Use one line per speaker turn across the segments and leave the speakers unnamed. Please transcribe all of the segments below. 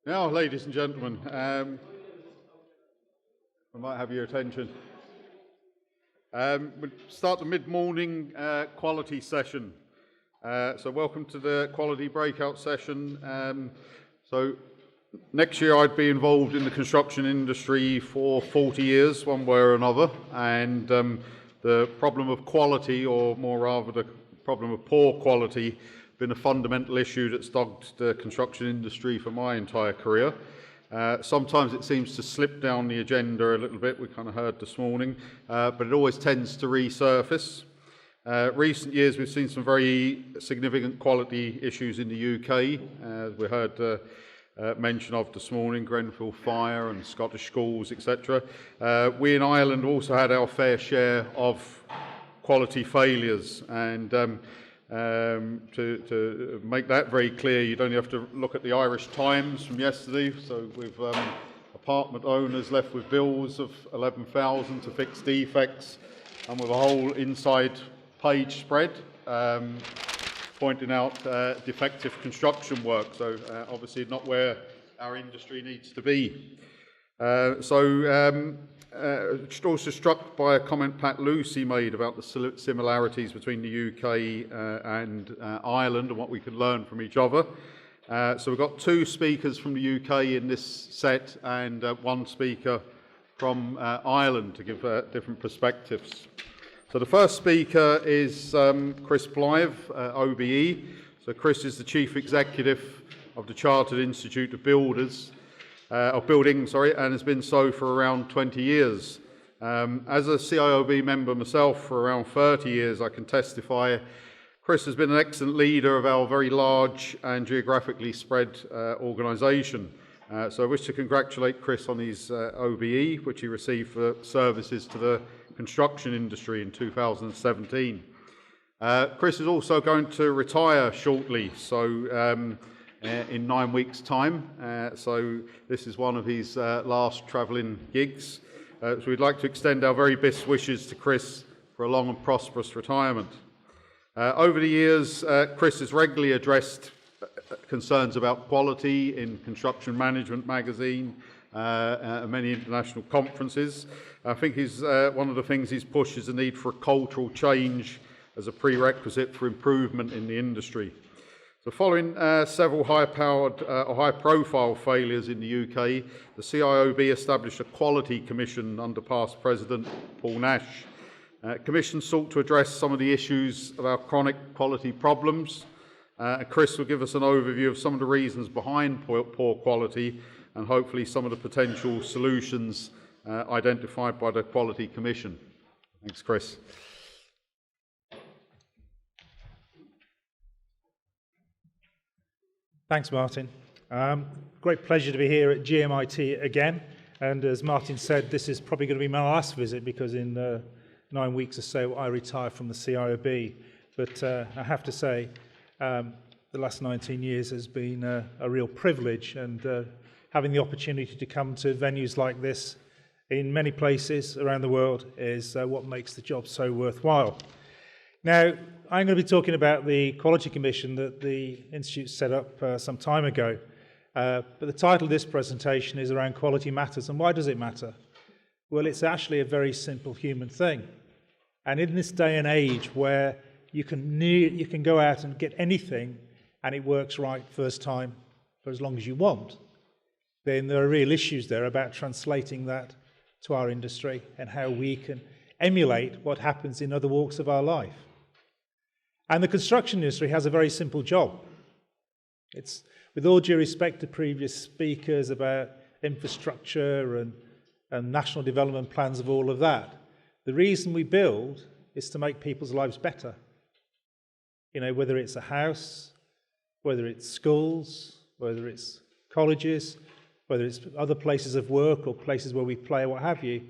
Now, ladies and gentlemen, I might have your attention. We'll start the mid-morning quality session. So welcome to the quality breakout session. So next year I'd be involved in the construction industry for 40 years, one way or another, and the problem of quality, or more rather the problem of poor quality, been a fundamental issue that's dogged the construction industry for my entire career. Sometimes it seems to slip down the agenda a little bit, we kind of heard this morning, but it always tends to resurface. Recent years we've seen some very significant quality issues in the UK, as we heard mention of this morning, Grenfell Fire and Scottish schools, etc. We in Ireland also had our fair share of quality failures, and to make that very clear, you'd only have to look at the Irish Times from yesterday. So with apartment owners left with bills of 11,000 to fix defects, and with a whole inside page spread pointing out defective construction work. So obviously not where our industry needs to be. Also struck by a comment Pat Lucy made about the similarities between the UK and Ireland and what we can learn from each other. So we've got two speakers from the UK in this set and one speaker from Ireland to give different perspectives. So the first speaker is Chris Blythe, OBE. So Chris is the Chief Executive of the Chartered Institute of Buildings, and has been so for around 20 years. As a CIOB member myself for around 30 years, I can testify Chris has been an excellent leader of our very large and geographically spread organisation. So I wish to congratulate Chris on his OBE, which he received for services to the construction industry in 2017. Chris is also going to retire shortly, so in 9 weeks' time. So this is one of his last travelling gigs. So we'd like to extend our very best wishes to Chris for a long and prosperous retirement. Over the years, Chris has regularly addressed concerns about quality in Construction Management magazine, many international conferences. I think one of the things he's pushed is the need for a cultural change as a prerequisite for improvement in the industry. So following several high-profile failures in the UK, the CIOB established a quality commission under past President Paul Nash. Commission sought to address some of the issues of our chronic quality problems. Chris will give us an overview of some of the reasons behind poor quality and hopefully some of the potential solutions identified by the Quality Commission. Thanks, Chris.
Thanks, Martin. Great pleasure to be here at GMIT again. And as Martin said, this is probably going to be my last visit because in 9 weeks or so I retire from the CIOB. But I have to say, the last 19 years has been a real privilege, and having the opportunity to come to venues like this in many places around the world is what makes the job so worthwhile. Now, I'm going to be talking about the Quality Commission that the Institute set up some time ago. But the title of this presentation is around quality matters. And why does it matter? Well, it's actually a very simple human thing. And in this day and age where you can go out and get anything and it works right first time for as long as you want, then there are real issues there about translating that to our industry and how we can emulate what happens in other walks of our life. And the construction industry has a very simple job. It's, with all due respect to previous speakers about infrastructure and national development plans of all of that, the reason we build is to make people's lives better. You know, whether it's a house, whether it's schools, whether it's colleges, whether it's other places of work or places where we play or what have you,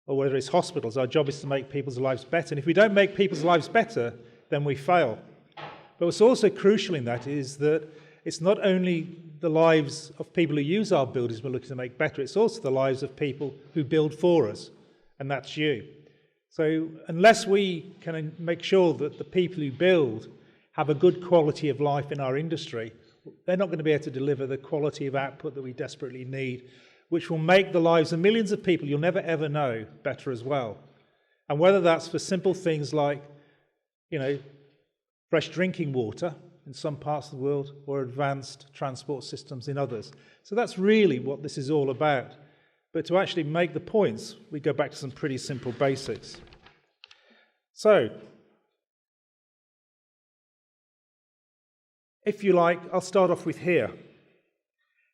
or whether it's hospitals, our job is to make people's lives better. And if we don't make people's lives better, then we fail. But what's also crucial in that is that it's not only the lives of people who use our buildings we're looking to make better, it's also the lives of people who build for us, and that's you. So unless we can make sure that the people who build have a good quality of life in our industry, they're not going to be able to deliver the quality of output that we desperately need, which will make the lives of millions of people you'll never ever know better as well. And whether that's for simple things like, fresh drinking water in some parts of the world or advanced transport systems in others. So that's really what this is all about. But to actually make the points, we go back to some pretty simple basics. So, if you like, I'll start off with here.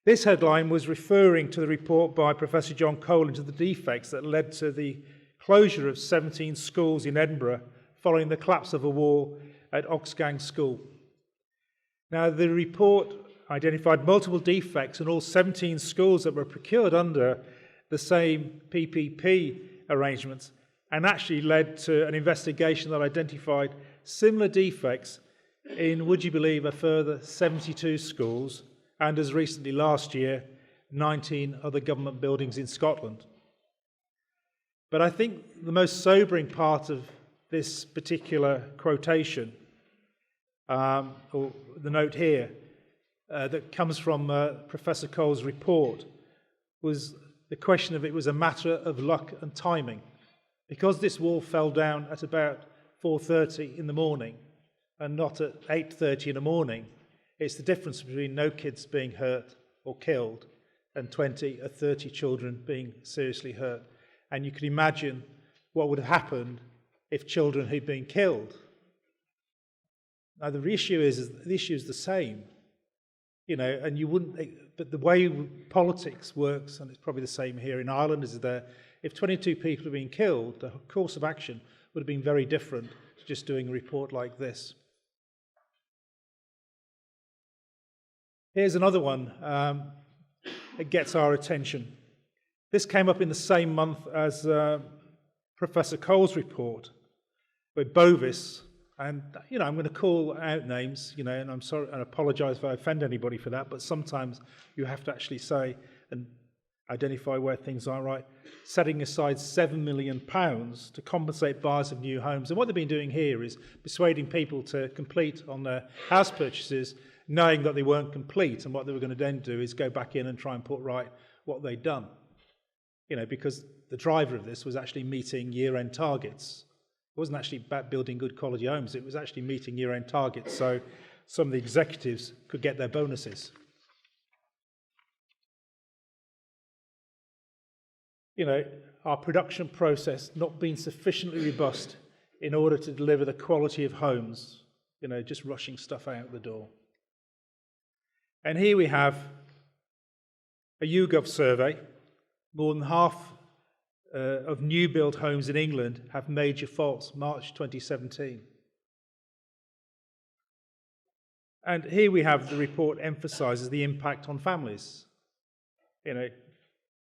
This headline was referring to the report by Professor John Cole into the defects that led to the closure of 17 schools in Edinburgh following the collapse of a wall at Oxgang School. Now, the report identified multiple defects in all 17 schools that were procured under the same PPP arrangements, and actually led to an investigation that identified similar defects in, would you believe, a further 72 schools, and as recently last year, 19 other government buildings in Scotland. But I think the most sobering part of this particular quotation, or the note here, that comes from Professor Cole's report, was the question of it was a matter of luck and timing. Because this wall fell down at about 4:30 in the morning and not at 8:30 in the morning, it's the difference between no kids being hurt or killed and 20 or 30 children being seriously hurt. And you can imagine what would have happened if children had been killed. Now the issue is the same, and you wouldn't. But the way politics works, and it's probably the same here in Ireland, is that if 22 people have been killed, the course of action would have been very different to just doing a report like this. Here's another one that gets our attention. This came up in the same month as Professor Cole's report, with Bovis, and I'm going to call out names, and I'm sorry and apologise if I offend anybody for that, but sometimes you have to actually say and identify where things aren't right. Setting aside £7 million to compensate buyers of new homes, and what they've been doing here is persuading people to complete on their house purchases, knowing that they weren't complete, and what they were going to then do is go back in and try and put right what they'd done. Because the driver of this was actually meeting year-end targets. It wasn't actually about building good quality homes, it was actually meeting year-end targets, so some of the executives could get their bonuses. Our production process not being sufficiently robust in order to deliver the quality of homes, just rushing stuff out the door. And here we have a YouGov survey. More than half of new build homes in England have major faults, March 2017. And here we have the report emphasises the impact on families.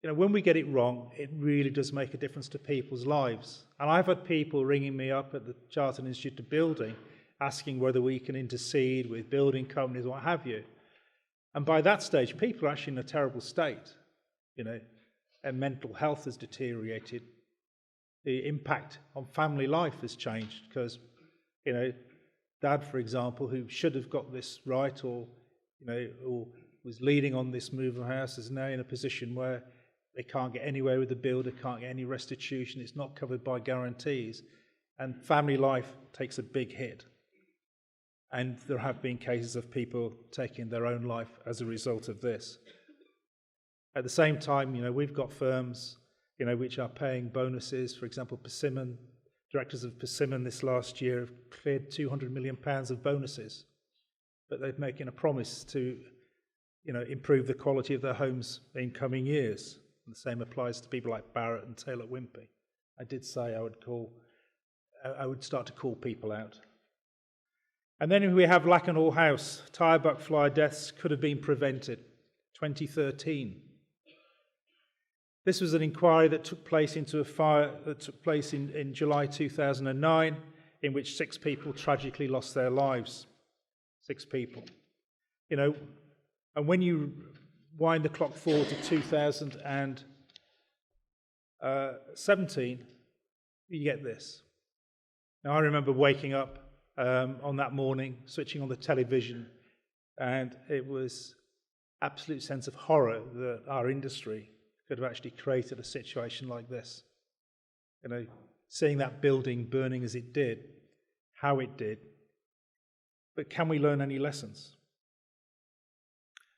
When we get it wrong, it really does make a difference to people's lives. And I've had people ringing me up at the Chartered Institute of Building asking whether we can intercede with building companies, what have you. And by that stage, people are actually in a terrible state, and mental health has deteriorated. The impact on family life has changed because, Dad, for example, who should have got this right or was leading on this move of house, is now in a position where they can't get anywhere with the builder, can't get any restitution, it's not covered by guarantees, and family life takes a big hit. And there have been cases of people taking their own life as a result of this. At the same time, we've got firms, which are paying bonuses. For example, Persimmon, directors of Persimmon this last year have cleared £200 million of bonuses, but they're making a promise to, improve the quality of their homes in coming years. And the same applies to people like Barratt and Taylor Wimpey. I did say I would start to call people out. And then we have Lakenhall House. Tyre buck fly deaths could have been prevented. 2013. This was an inquiry that took place into a fire that took place in July 2009, in which 6 people tragically lost their lives. 6 people. And when you wind the clock forward to 2017, you get this. Now, I remember waking up on that morning, switching on the television, And it was absolute sense of horror that our industry could have actually created a situation like this. You know, seeing that building burning as it did, how it did. But can we learn any lessons?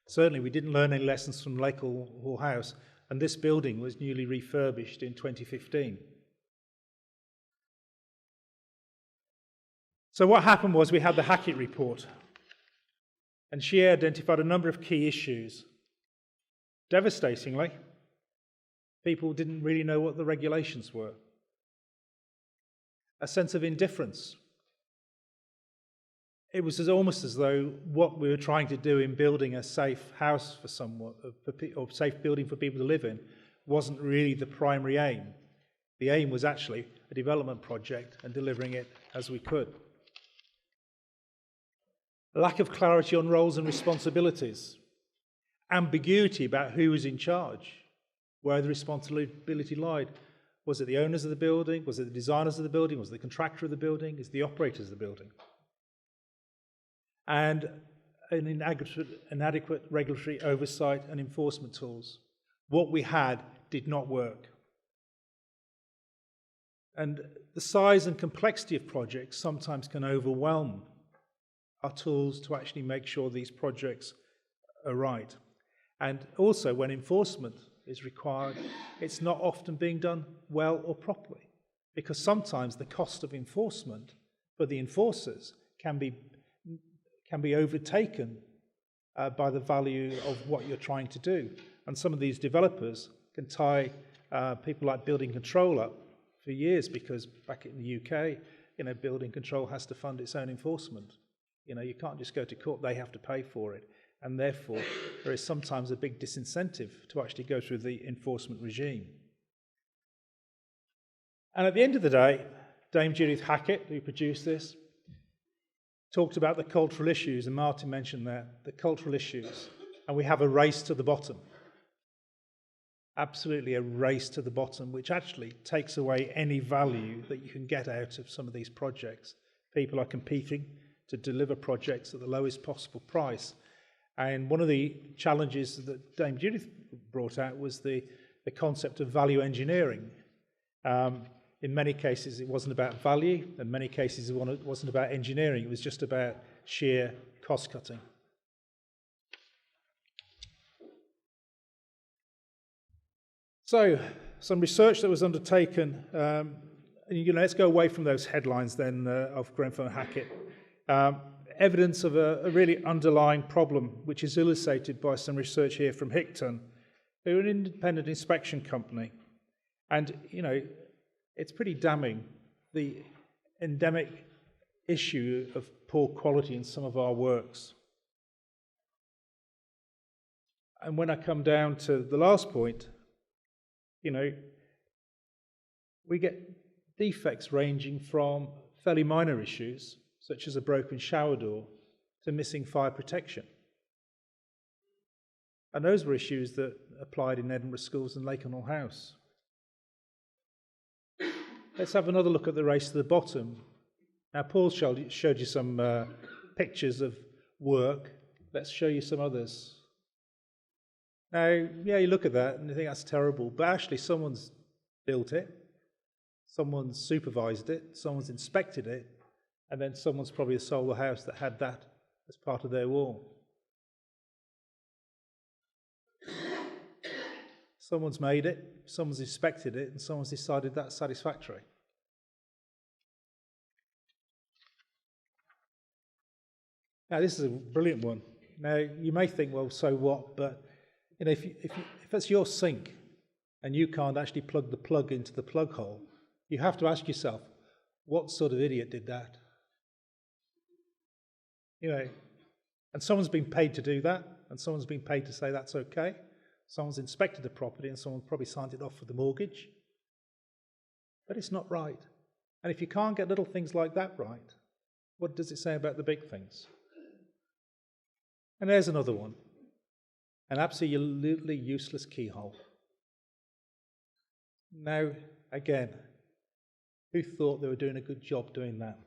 Certainly, we didn't learn any lessons from Lake Hall House, and this building was newly refurbished in 2015. So what happened was we had the Hackett report, and she identified a number of key issues. Devastatingly, people didn't really know what the regulations were. A sense of indifference. It was almost as though what we were trying to do in building a safe house for someone, or safe building for people to live in, wasn't really the primary aim. The aim was actually a development project and delivering it as we could. A lack of clarity on roles and responsibilities. Ambiguity about who was in charge, where the responsibility lied. Was it the owners of the building? Was it the designers of the building? Was it the contractor of the building? Is it the operators of the building? And an inadequate regulatory oversight and enforcement tools. What we had did not work. And the size and complexity of projects sometimes can overwhelm our tools to actually make sure these projects are right. And also, when enforcement is required, it's not often being done well or properly, because sometimes the cost of enforcement for the enforcers can be overtaken by the value of what you're trying to do. And some of these developers can tie people like building control up for years, because back in the UK, building control has to fund its own enforcement. You can't just go to court, they have to pay for it. And therefore, there is sometimes a big disincentive to actually go through the enforcement regime. And at the end of the day, Dame Judith Hackett, who produced this, talked about the cultural issues, and Martin mentioned that, the cultural issues. And we have a race to the bottom. Absolutely a race to the bottom, which actually takes away any value that you can get out of some of these projects. People are competing to deliver projects at the lowest possible price. And one of the challenges that Dame Judith brought out was the concept of value engineering. In many cases, it wasn't about value. In many cases, it wasn't about engineering. It was just about sheer cost cutting. So, some research that was undertaken. Let's go away from those headlines then of Grenfell and Hackett. Evidence of a really underlying problem, which is illustrated by some research here from Hickton, who are an independent inspection company. And, it's pretty damning, the endemic issue of poor quality in some of our works. And when I come down to the last point, we get defects ranging from fairly minor issues, such as a broken shower door, to missing fire protection. And those were issues that applied in Edinburgh schools and Lake Hall House. Let's have another look at the race to the bottom. Now, Paul showed you some pictures of work. Let's show you some others. Now, you look at that and you think that's terrible, but actually someone's built it, someone's supervised it, someone's inspected it, and then someone's probably sold the house that had that as part of their wall. Someone's made it, someone's inspected it, and someone's decided that's satisfactory. Now, this is a brilliant one. Now, you may think, well, so what? But if it's your sink and you can't actually plug the plug into the plug hole, you have to ask yourself, what sort of idiot did that? And someone's been paid to do that, and someone's been paid to say that's okay. Someone's inspected the property, and someone probably signed it off for the mortgage. But it's not right. And if you can't get little things like that right, what does it say about the big things? And there's another one. An absolutely useless keyhole. Now, again, who thought they were doing a good job doing that?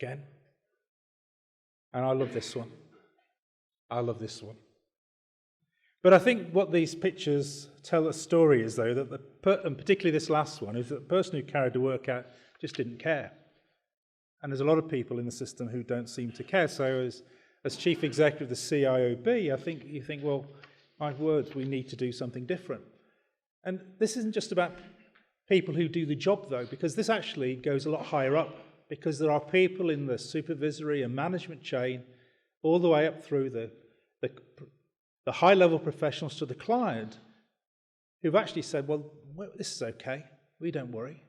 again. And I love this one. I love this one. But I think what these pictures tell a story is, though, that and particularly this last one, is that the person who carried the work out just didn't care. And there's a lot of people in the system who don't seem to care. So as chief executive of the CIOB, I think you think, well, my word, we need to do something different. And this isn't just about people who do the job, though, because this actually goes a lot higher up, because there are people in the supervisory and management chain all the way up through the high-level professionals to the client who've actually said, well, this is okay, we don't worry.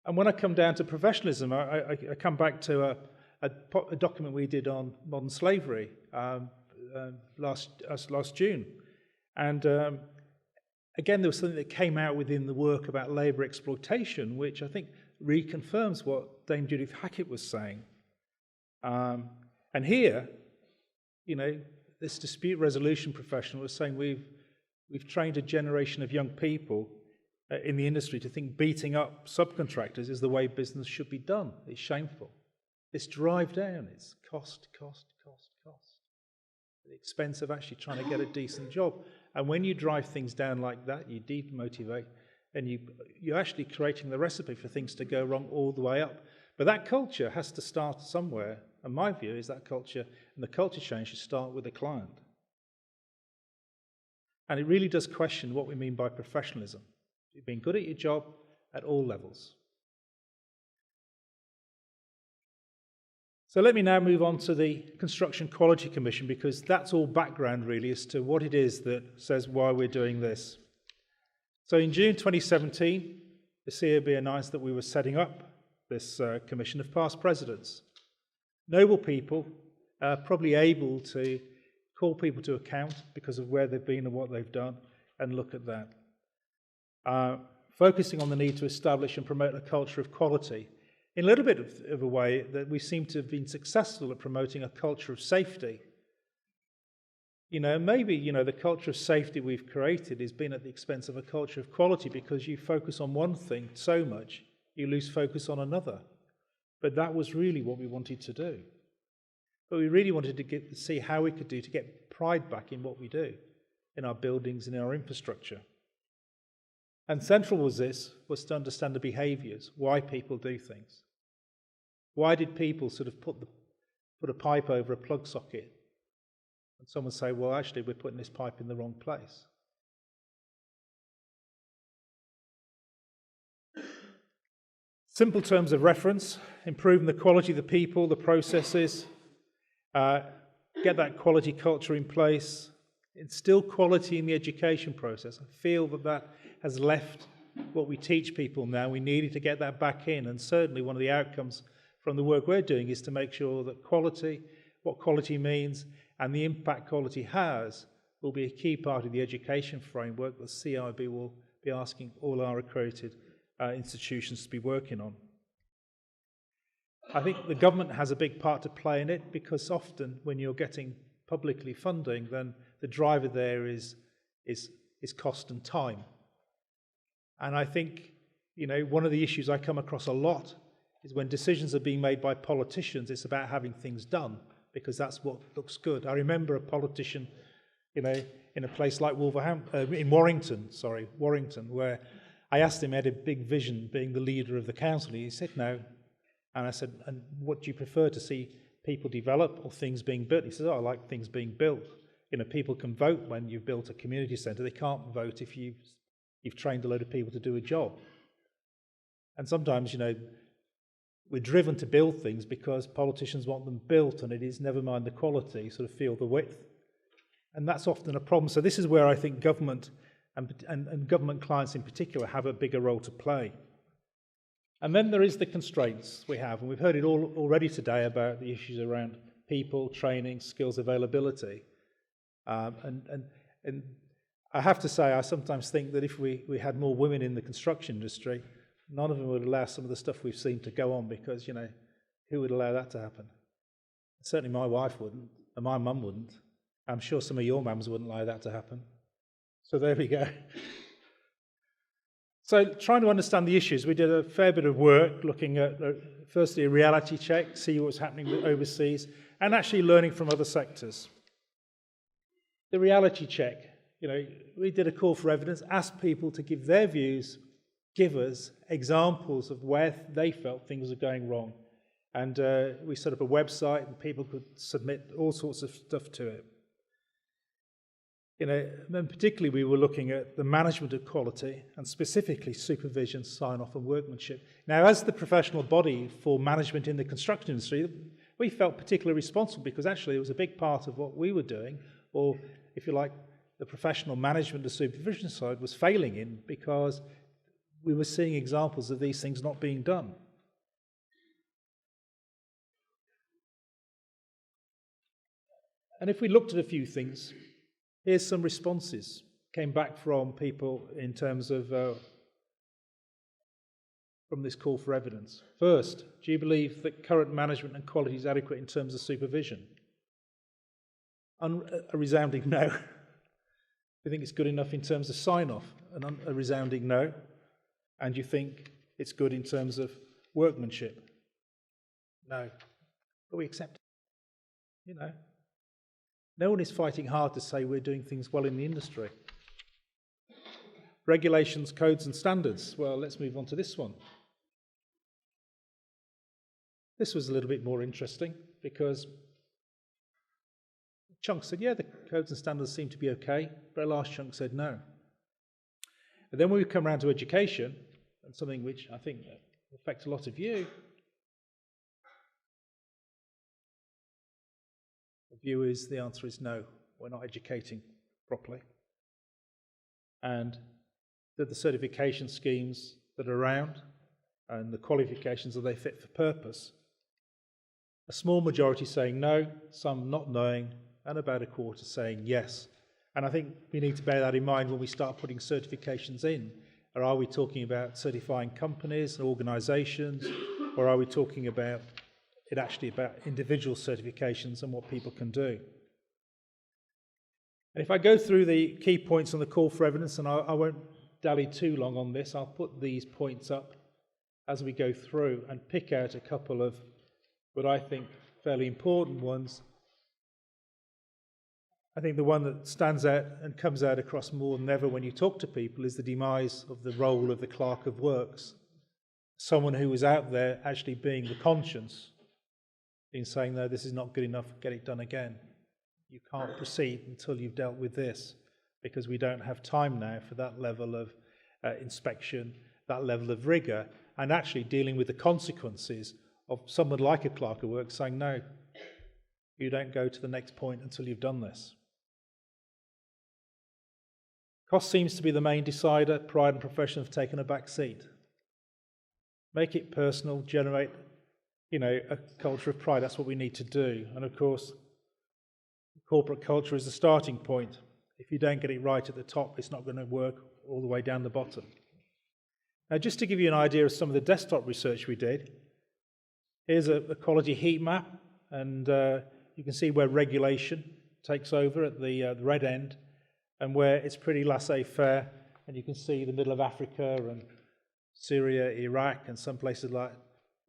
And when I come down to professionalism, I come back to a document we did on modern slavery last June. And again, there was something that came out within the work about labour exploitation, which I think reconfirms what Dame Judith Hackett was saying. And here, this dispute resolution professional was saying we've trained a generation of young people in the industry to think beating up subcontractors is the way business should be done. It's shameful. It's drive down. It's cost. The expense of actually trying to get a decent job. And when you drive things down like that, you demotivate, and you're actually creating the recipe for things to go wrong all the way up. But that culture has to start somewhere. And my view is that culture, and the culture change should start with the client. And it really does question what we mean by professionalism. You've been good at your job at all levels. So let me now move on to the Construction Quality Commission, because that's all background really as to what it is that says why we're doing this. So in June 2017, the COB announced that we were setting up this commission of past presidents. Noble people, probably able to call people to account because of where they've been and what they've done, and look at that. Focusing on the need to establish and promote a culture of quality in a little bit of a way that we seem to have been successful at promoting a culture of safety. Maybe, the culture of safety we've created has been at the expense of a culture of quality, because you focus on one thing so much, you lose focus on another. But that was really what we wanted to do. But we really wanted to see how we could do to get pride back in what we do, in our buildings and in our infrastructure. And central was to understand the behaviours, why people do things. Why did people sort of put a pipe over a plug socket? And someone say, well, actually, we're putting this pipe in the wrong place. Simple terms of reference: improving the quality of the people, the processes, get that quality culture in place, instill quality in the education process. I feel that has left what we teach people now. We needed to get that back in, and certainly one of the outcomes from the work we're doing is to make sure that quality, what quality means, and the impact quality has will be a key part of the education framework that CIB will be asking all our accredited institutions to be working on. I think the government has a big part to play in it, because often when you're getting publicly funding, then the driver there is cost and time. And I think, one of the issues I come across a lot is when decisions are being made by politicians, it's about having things done, because that's what looks good. I remember a politician, in a place like Warrington, where I asked him, he had a big vision being the leader of the council. He said no. And I said, and what do you prefer, to see people develop or things being built? He says, I like things being built. People can vote when you've built a community centre. They can't vote if you've trained a load of people to do a job. And sometimes, we're driven to build things because politicians want them built, and it is, never mind the quality, sort of feel the width. And that's often a problem. So this is where I think government and government clients in particular have a bigger role to play. And then there is the constraints we have, and we've heard it all already today about the issues around people, training, skills availability. And I have to say, I sometimes think that if we had more women in the construction industry, none of them would allow some of the stuff we've seen to go on, because, who would allow that to happen? Certainly my wife wouldn't, and my mum wouldn't. I'm sure some of your mums wouldn't allow that to happen. So there we go. So trying to understand the issues, we did a fair bit of work looking at, firstly, a reality check, see what's happening overseas, and actually learning from other sectors. The reality check, we did a call for evidence, asked people to give their views, give us examples of where they felt things were going wrong. And we set up a website and people could submit all sorts of stuff to it. And particularly we were looking at the management of quality and specifically supervision, sign-off and workmanship. Now, as the professional body for management in the construction industry, we felt particularly responsible because actually it was a big part of what we were doing, or if you like, the professional management and supervision side was failing in because we were seeing examples of these things not being done. And if we looked at a few things, here's some responses came back from people in terms of from this call for evidence. First, do you believe that current management and quality is adequate in terms of supervision? A resounding no. You think it's good enough in terms of sign-off? A resounding no. And you think it's good in terms of workmanship? No. But we accept it. No one is fighting hard to say we're doing things well in the industry. Regulations, codes and standards. Well, let's move on to this one. This was a little bit more interesting because a chunk said, yeah, the codes and standards seem to be okay, but a large chunk said no. And then when we come around to education, and something which I think affects a lot of you, the view is, the answer is no, we're not educating properly. And that the certification schemes that are around and the qualifications, are they fit for purpose? A small majority saying no, some not knowing, and about a quarter saying yes. And I think we need to bear that in mind when we start putting certifications in. Or are we talking about certifying companies and organisations, or are we talking about it actually about individual certifications and what people can do? And if I go through the key points on the call for evidence, and I won't dally too long on this, I'll put these points up as we go through and pick out a couple of what I think fairly important ones. I think the one that stands out and comes out across more than ever when you talk to people is the demise of the role of the clerk of works. Someone who was out there actually being the conscience, in saying, no, this is not good enough, get it done again. You can't proceed until you've dealt with this, because we don't have time now for that level of inspection, that level of rigour, and actually dealing with the consequences of someone like a clerk of works saying, no, you don't go to the next point until you've done this. Cost seems to be the main decider. Pride and profession have taken a back seat. Make it personal, generate, a culture of pride. That's what we need to do. And of course, corporate culture is the starting point. If you don't get it right at the top, it's not going to work all the way down the bottom. Now, just to give you an idea of some of the desktop research we did, here's a quality heat map, and you can see where regulation takes over at the red end, and where it's pretty laissez-faire, and you can see the middle of Africa and Syria, Iraq, and some places like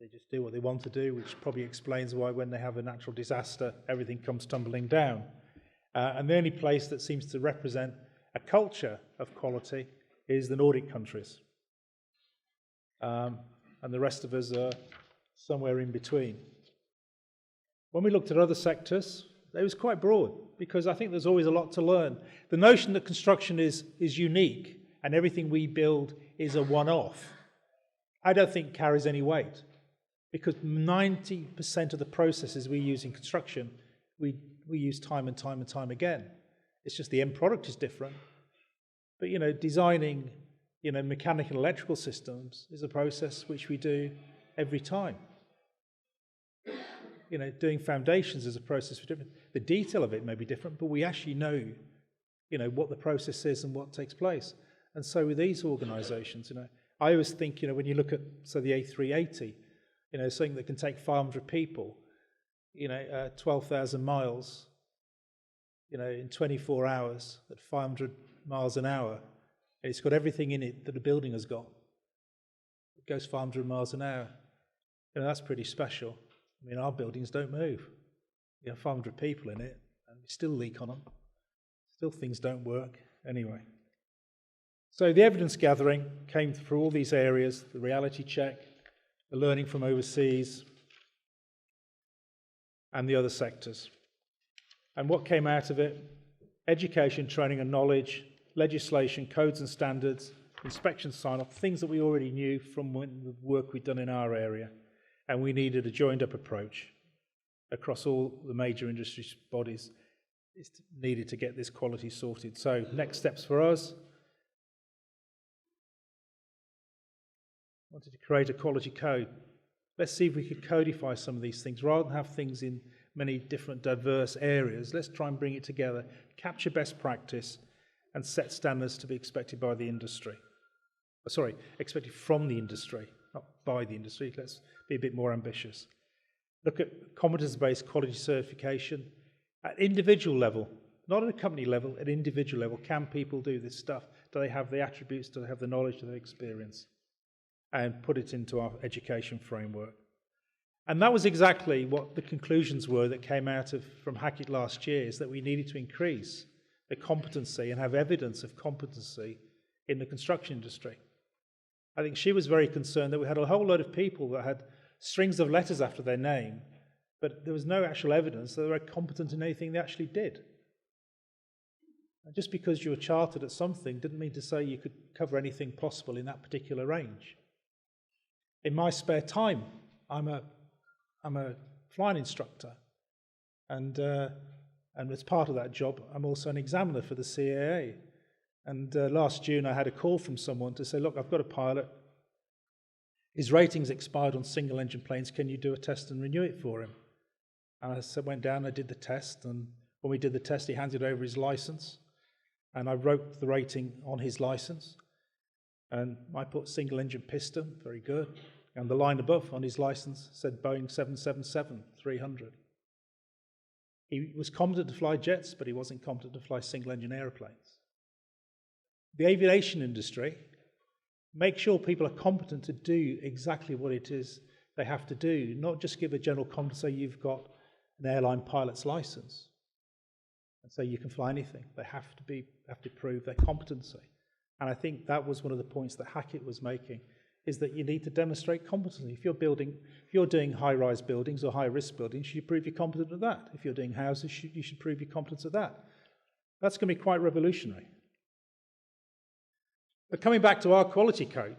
they just do what they want to do, which probably explains why when they have a natural disaster, everything comes tumbling down. And the only place that seems to represent a culture of quality is the Nordic countries. And the rest of us are somewhere in between. When we looked at other sectors, it was quite broad, because I think there's always a lot to learn. The notion that construction is unique and everything we build is a one-off, I don't think carries any weight, because 90% of the processes we use in construction, we use time and time and time again. It's just the end product is different. But, designing, mechanical and electrical systems is a process which we do every time. Doing foundations is a process for different. The detail of it may be different, but we actually know, what the process is and what takes place. And so with these organisations, I always think, when you look at, so the A380, something that can take 500 people, 12,000 miles, in 24 hours at 500 miles an hour, It's got everything in it that a building has got. It goes 500 miles an hour. That's pretty special. I mean, our buildings don't move. You have 500 people in it, and we still leak on them. Still things don't work. Anyway. So the evidence gathering came through all these areas, the reality check, the learning from overseas, and the other sectors. And what came out of it? Education, training and knowledge, legislation, codes and standards, inspection sign-off, things that we already knew from the work we'd done in our area. And we needed a joined-up approach across all the major industry bodies. It's needed to get this quality sorted. So next steps for us. Wanted to create a quality code. Let's see if we could codify some of these things. Rather than have things in many different diverse areas, let's try and bring it together, capture best practice, and set standards to be expected by the industry. Sorry, expected from the industry, not by the industry. Let's be a bit more ambitious. Look at competence-based quality certification at individual level, not at a company level, at individual level. Can people do this stuff? Do they have the attributes? Do they have the knowledge? Do they have experience? And put it into our education framework. And that was exactly what the conclusions were that came out from Hackett last year, is that we needed to increase the competency and have evidence of competency in the construction industry. I think she was very concerned that we had a whole load of people that had strings of letters after their name, but there was no actual evidence that they were competent in anything they actually did. And just because you were chartered at something didn't mean to say you could cover anything possible in that particular range. In my spare time, I'm a flying instructor, and as part of that job, I'm also an examiner for the CAA. And last June, I had a call from someone to say, look, I've got a pilot. His rating's expired on single-engine planes. Can you do a test and renew it for him? And I went down, I did the test, and when we did the test, he handed over his license, and I wrote the rating on his license. And I put single-engine piston, very good. And the line above on his license said Boeing 777-300. He was competent to fly jets, but he wasn't competent to fly single-engine aeroplanes. The aviation industry, make sure people are competent to do exactly what it is they have to do, not just give a general competence, say you've got an airline pilot's license, and say you can fly anything. They have to prove their competency. And I think that was one of the points that Hackett was making, is that you need to demonstrate competency. If you're doing high-rise buildings or high-risk buildings, you should prove you're competent at that. If you're doing houses, you should prove your competence at that. That's going to be quite revolutionary. But coming back to our quality code,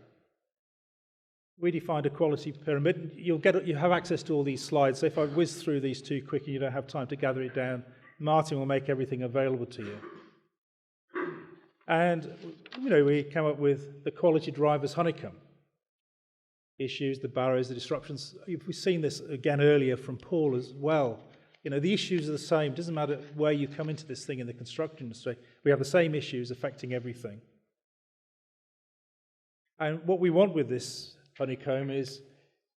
we defined a quality pyramid. You have access to all these slides, so if I whiz through these too quick and you don't have time to gather it down, Martin will make everything available to you. And we came up with the quality drivers honeycomb. Issues, the barriers, the disruptions. We've seen this again earlier from Paul as well. The issues are the same. It doesn't matter where you come into this thing in the construction industry. We have the same issues affecting everything. And what we want with this honeycomb is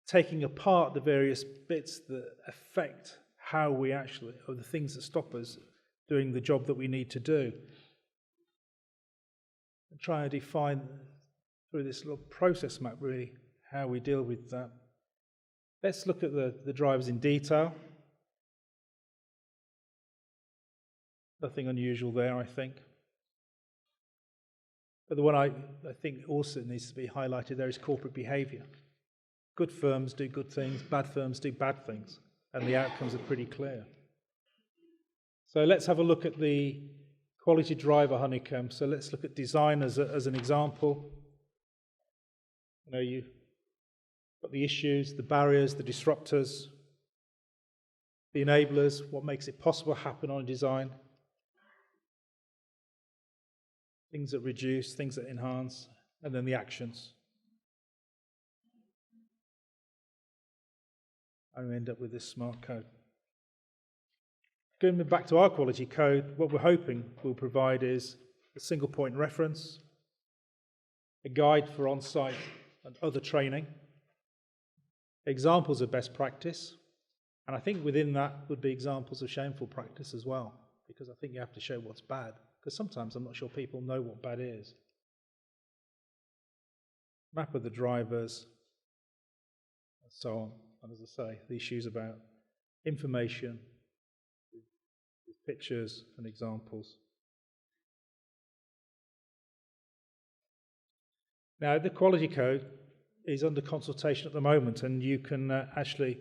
taking apart the various bits that affect how we actually, or the things that stop us doing the job that we need to do. And try and define through this little process map, really, how we deal with that. Let's look at the drivers in detail. Nothing unusual there, I think. But the one I think also needs to be highlighted there is corporate behaviour. Good firms do good things, bad firms do bad things, and the outcomes are pretty clear. So let's have a look at the quality driver honeycomb. So let's look at design as an example. You've got the issues, the barriers, the disruptors, the enablers, what makes it possible to happen on design, things that reduce, things that enhance, and then the actions. And we end up with this smart code. Going back to our quality code, what we're hoping will provide is a single point reference, a guide for on-site and other training, examples of best practice, and I think within that would be examples of shameful practice as well, because I think you have to show what's bad, because sometimes I'm not sure people know what bad is. map of the drivers, and so on. And as I say, the issues about information, with pictures and examples. Now, the quality code is under consultation at the moment, and you can actually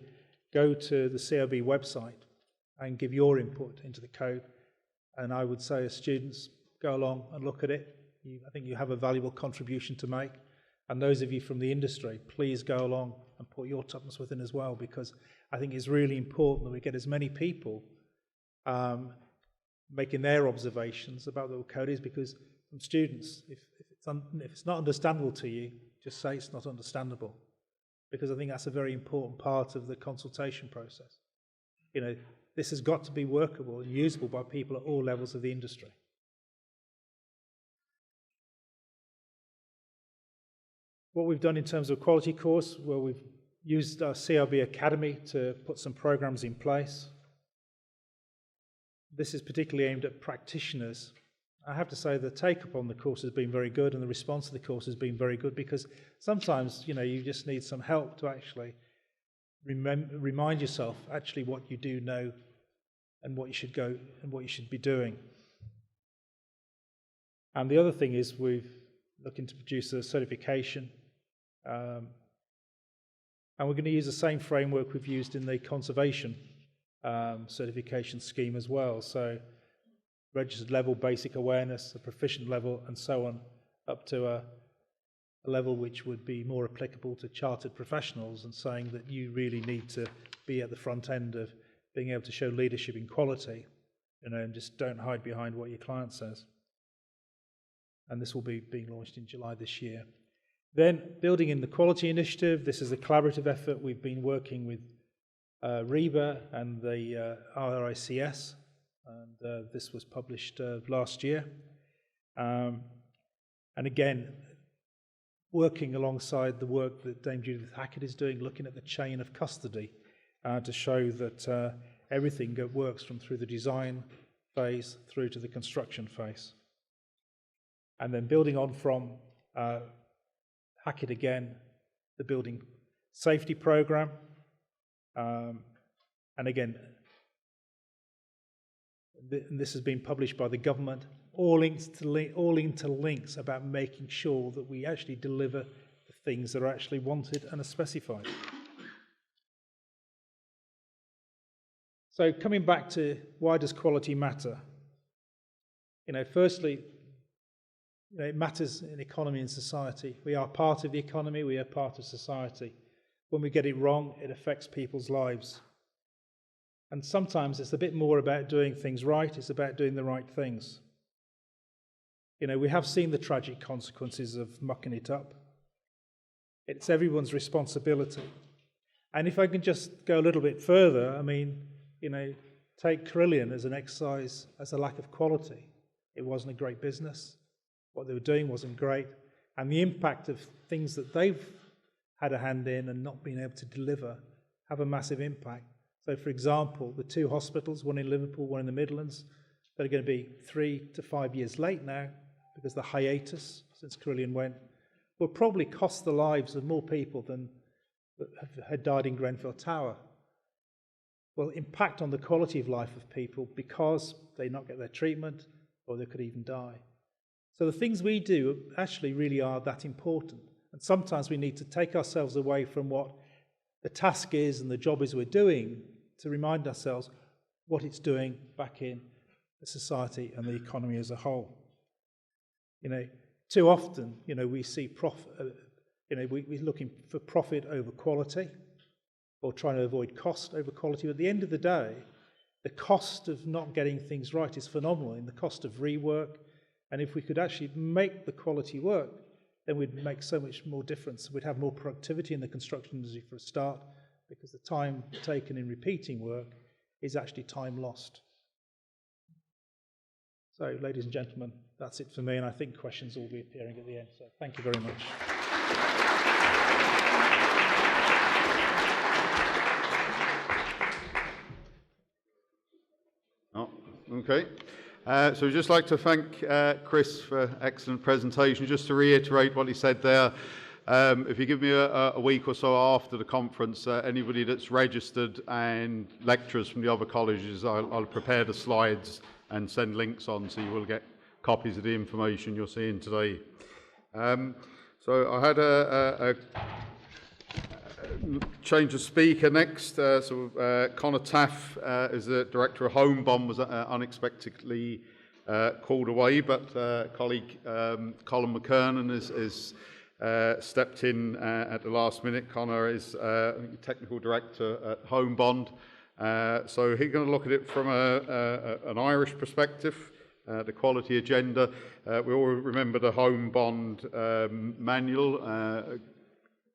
go to the CRB website and give your input into the code. And I would say as students, go along and look at it. I think you have a valuable contribution to make. And those of you from the industry, please go along and put your tuppence within as well, because I think it's really important that we get as many people making their observations about what the code is, because from students, if it's not understandable to you, just say it's not understandable, because I think that's a very important part of the consultation process. You know, this has got to be workable and usable by people at all levels of the industry. What we've done in terms of a quality course, well, we've used our CRB Academy to put some programs in place. This is particularly aimed at practitioners. I have to say the take-up on the course has been very good, and the response to the course has been very good, because sometimes, you know, you just need some help to actually remind yourself actually what you do know and what you should go and what you should be doing. And the other thing is we're looking to produce a certification, and we're going to use the same framework we've used in the conservation certification scheme as well. So registered level, basic awareness, a proficient level, and so on, up to a level which would be more applicable to chartered professionals, and saying that you really need to be at the front end of being able to show leadership in quality, you know, and just don't hide behind what your client says. And this will be being launched in July this year. Then, building in the quality initiative, this is a collaborative effort. We've been working with REBA and the RICS, and this was published last year. And again, working alongside the work that Dame Judith Hackett is doing, looking at the chain of custody to show that everything works through the design phase through to the construction phase. And then building on from Hackett again, the building safety program. And again, this has been published by the government, all interlinks about making sure that we actually deliver the things that are actually wanted and are specified. So coming back to why does quality matter? You know, firstly, you know, it matters in economy and society. We are part of the economy, we are part of society. When we get it wrong, it affects people's lives. And sometimes it's a bit more about doing things right, it's about doing the right things. You know, we have seen the tragic consequences of mucking it up. It's everyone's responsibility. And if I can just go a little bit further, I mean, you know, take Carillion as an exercise as a lack of quality. It wasn't a great business. What they were doing wasn't great. And the impact of things that they've had a hand in and not been able to deliver have a massive impact. So, for example, the two hospitals, one in Liverpool, one in the Midlands, that are going to be 3 to 5 years late now because the hiatus since Carillion went will probably cost the lives of more people than had died in Grenfell Tower. Will impact on the quality of life of people because they not get their treatment or they could even die. So the things we do actually really are that important. And sometimes we need to take ourselves away from what the task is and the job is we're doing to remind ourselves what it's doing back in the society and the economy as a whole. You know, too often, you know, we see profit, we're looking for profit over quality or trying to avoid cost over quality. But at the end of the day, the cost of not getting things right is phenomenal in the cost of rework. And if we could actually make the quality work, then we'd make so much more difference. We'd have more productivity in the construction industry for a start, because the time taken in repeating work is actually time lost. So, ladies and gentlemen, that's it for me, and I think questions will be appearing at the end. So, thank you very much.
Okay. So we'd just like to thank Chris for excellent presentation. Just to reiterate what he said there, If you give me a week or so after the conference, anybody that's registered and lecturers from the other colleges, I'll prepare the slides and send links on, so you will get copies of the information you're seeing today. So I had a change of speaker next. Connor Taff is the Director of Home Bomb, was unexpectedly called away, but colleague Colin McKernan is stepped in at the last minute. Connor is Technical Director at Home Bond. So he's going to look at it from an Irish perspective, the quality agenda. We all remember the Home Bond manual,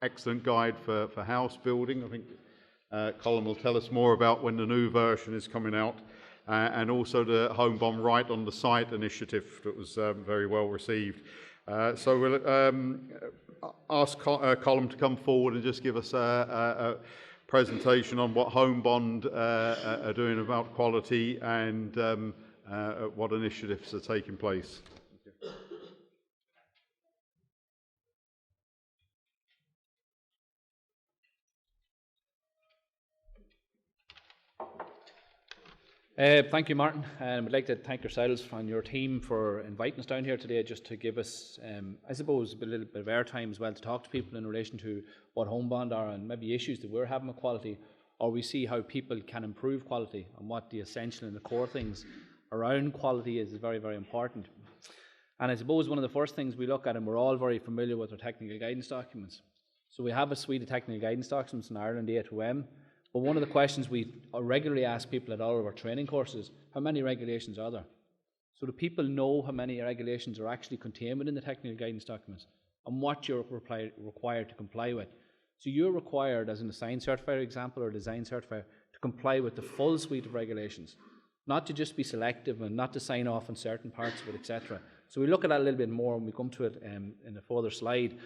excellent guide for house building. I think Colin will tell us more about when the new version is coming out, and also the Home Bond Right on the Site initiative that was very well received. So we'll ask Colin to come forward and just give us a presentation on what Home Bond are doing about quality and what initiatives are taking place.
Thank you, Martin. I'd like to thank yourselves and your team for inviting us down here today, just to give us, I suppose, a little bit of airtime as well to talk to people in relation to what Home Bond are and maybe issues that we're having with quality, or we see how people can improve quality and what the essential and the core things around quality is very, very important. And I suppose one of the first things we look at, and we're all very familiar with, our technical guidance documents. So we have a suite of technical guidance documents in Ireland, A to M. But one of the questions we regularly ask people at all of our training courses, how many regulations are there? So do people know how many regulations are actually contained within the technical guidance documents and what you're required to comply with? So you're required, as in a science certifier example or a design certifier, to comply with the full suite of regulations, not to just be selective and not to sign off on certain parts of it, etc. So we look at that a little bit more when we come to it in a further slide.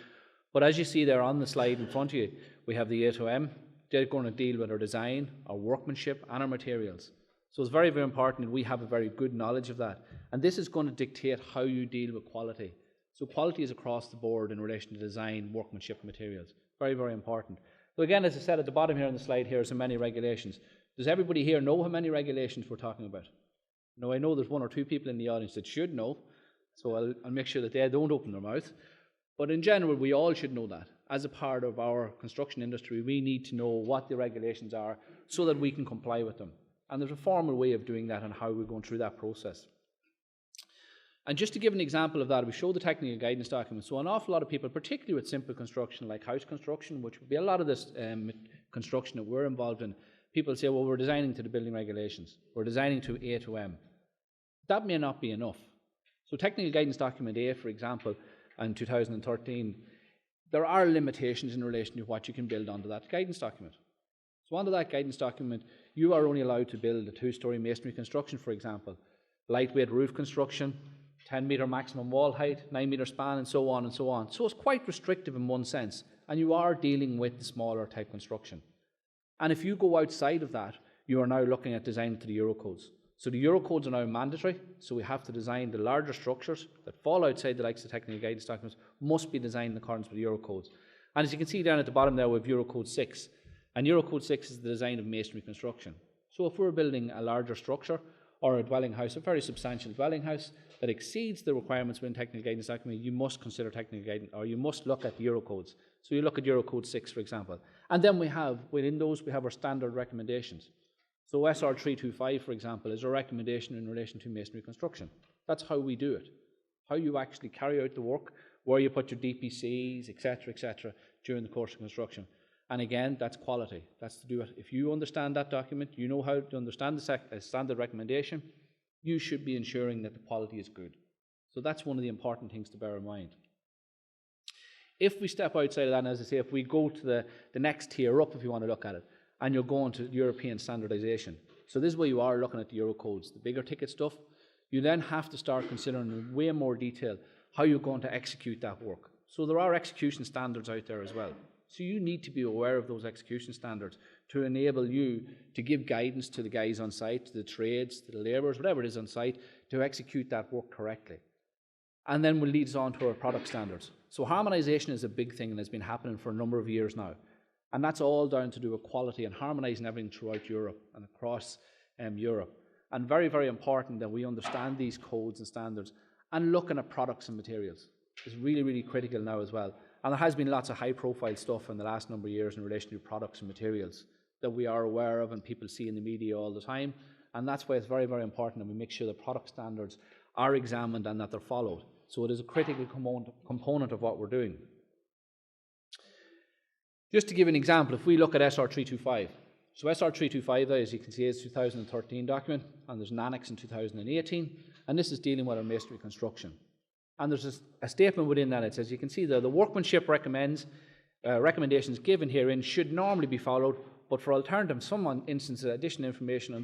But as you see there on the slide in front of you, we have the A to M. They're going to deal with our design, our workmanship, and our materials. So it's very, very important that we have a very good knowledge of that. And this is going to dictate how you deal with quality. So quality is across the board in relation to design, workmanship, and materials. Very, very important. So again, as I said at the bottom here on the slide, here are so many regulations. Does everybody here know how many regulations we're talking about? Now, I know there's one or two people in the audience that should know, so I'll make sure that they don't open their mouth. But in general, we all should know that. As a part of our construction industry, we need to know what the regulations are so that we can comply with them. And there's a formal way of doing that and how we're going through that process. And just to give an example of that, we show the technical guidance document. So an awful lot of people, particularly with simple construction like house construction, which would be a lot of this construction that we're involved in, people say, well, we're designing to the building regulations. We're designing to A to M. That may not be enough. So technical guidance document A, for example, in 2013, there are limitations in relation to what you can build onto that guidance document. So under that guidance document, you are only allowed to build a two-storey masonry construction, for example, lightweight roof construction, 10-metre maximum wall height, 9-metre span, and so on and so on. So it's quite restrictive in one sense, and you are dealing with the smaller type construction. And if you go outside of that, you are now looking at design to the Eurocodes. So the Eurocodes are now mandatory, so we have to design the larger structures that fall outside the likes of technical guidance documents, must be designed in accordance with the Eurocodes. And as you can see down at the bottom there, we have Eurocode 6. And Eurocode 6 is the design of masonry construction. So if we're building a larger structure or a dwelling house, a very substantial dwelling house that exceeds the requirements within technical guidance document, you must consider technical guidance, or you must look at the Eurocodes. So you look at Eurocode 6, for example. And then within those, we have our standard recommendations. So SR 325, for example, is a recommendation in relation to masonry construction. That's how we do it. How you actually carry out the work, where you put your DPCs, etc., during the course of construction. And again, that's quality. That's to do it. If you understand that document, you know how to understand the standard recommendation, you should be ensuring that the quality is good. So that's one of the important things to bear in mind. If we step outside of that, and as I say, if we go to the next tier up, if you want to look at it, and you're going to European standardization. So this is where you are looking at the Eurocodes, the bigger ticket stuff. You then have to start considering in way more detail how you're going to execute that work. So there are execution standards out there as well. So you need to be aware of those execution standards to enable you to give guidance to the guys on site, to the trades, to the labourers, whatever it is on site, to execute that work correctly. And then will lead us on to our product standards. So harmonisation is a big thing and has been happening for a number of years now. And that's all down to do with quality and harmonising everything throughout Europe and across Europe. And very, very important that we understand these codes and standards and looking at products and materials is really, really critical now as well. And there has been lots of high-profile stuff in the last number of years in relation to products and materials that we are aware of and people see in the media all the time. And that's why it's very, very important that we make sure the product standards are examined and that they're followed. So it is a critical component of what we're doing. Just to give an example, if we look at SR325. So SR325, as you can see, is a 2013 document, and there's an annex in 2018, and this is dealing with our masonry construction. And there's a statement within that. It says, you can see the workmanship recommendations given herein should normally be followed, but for alternatives, some instances, additional information on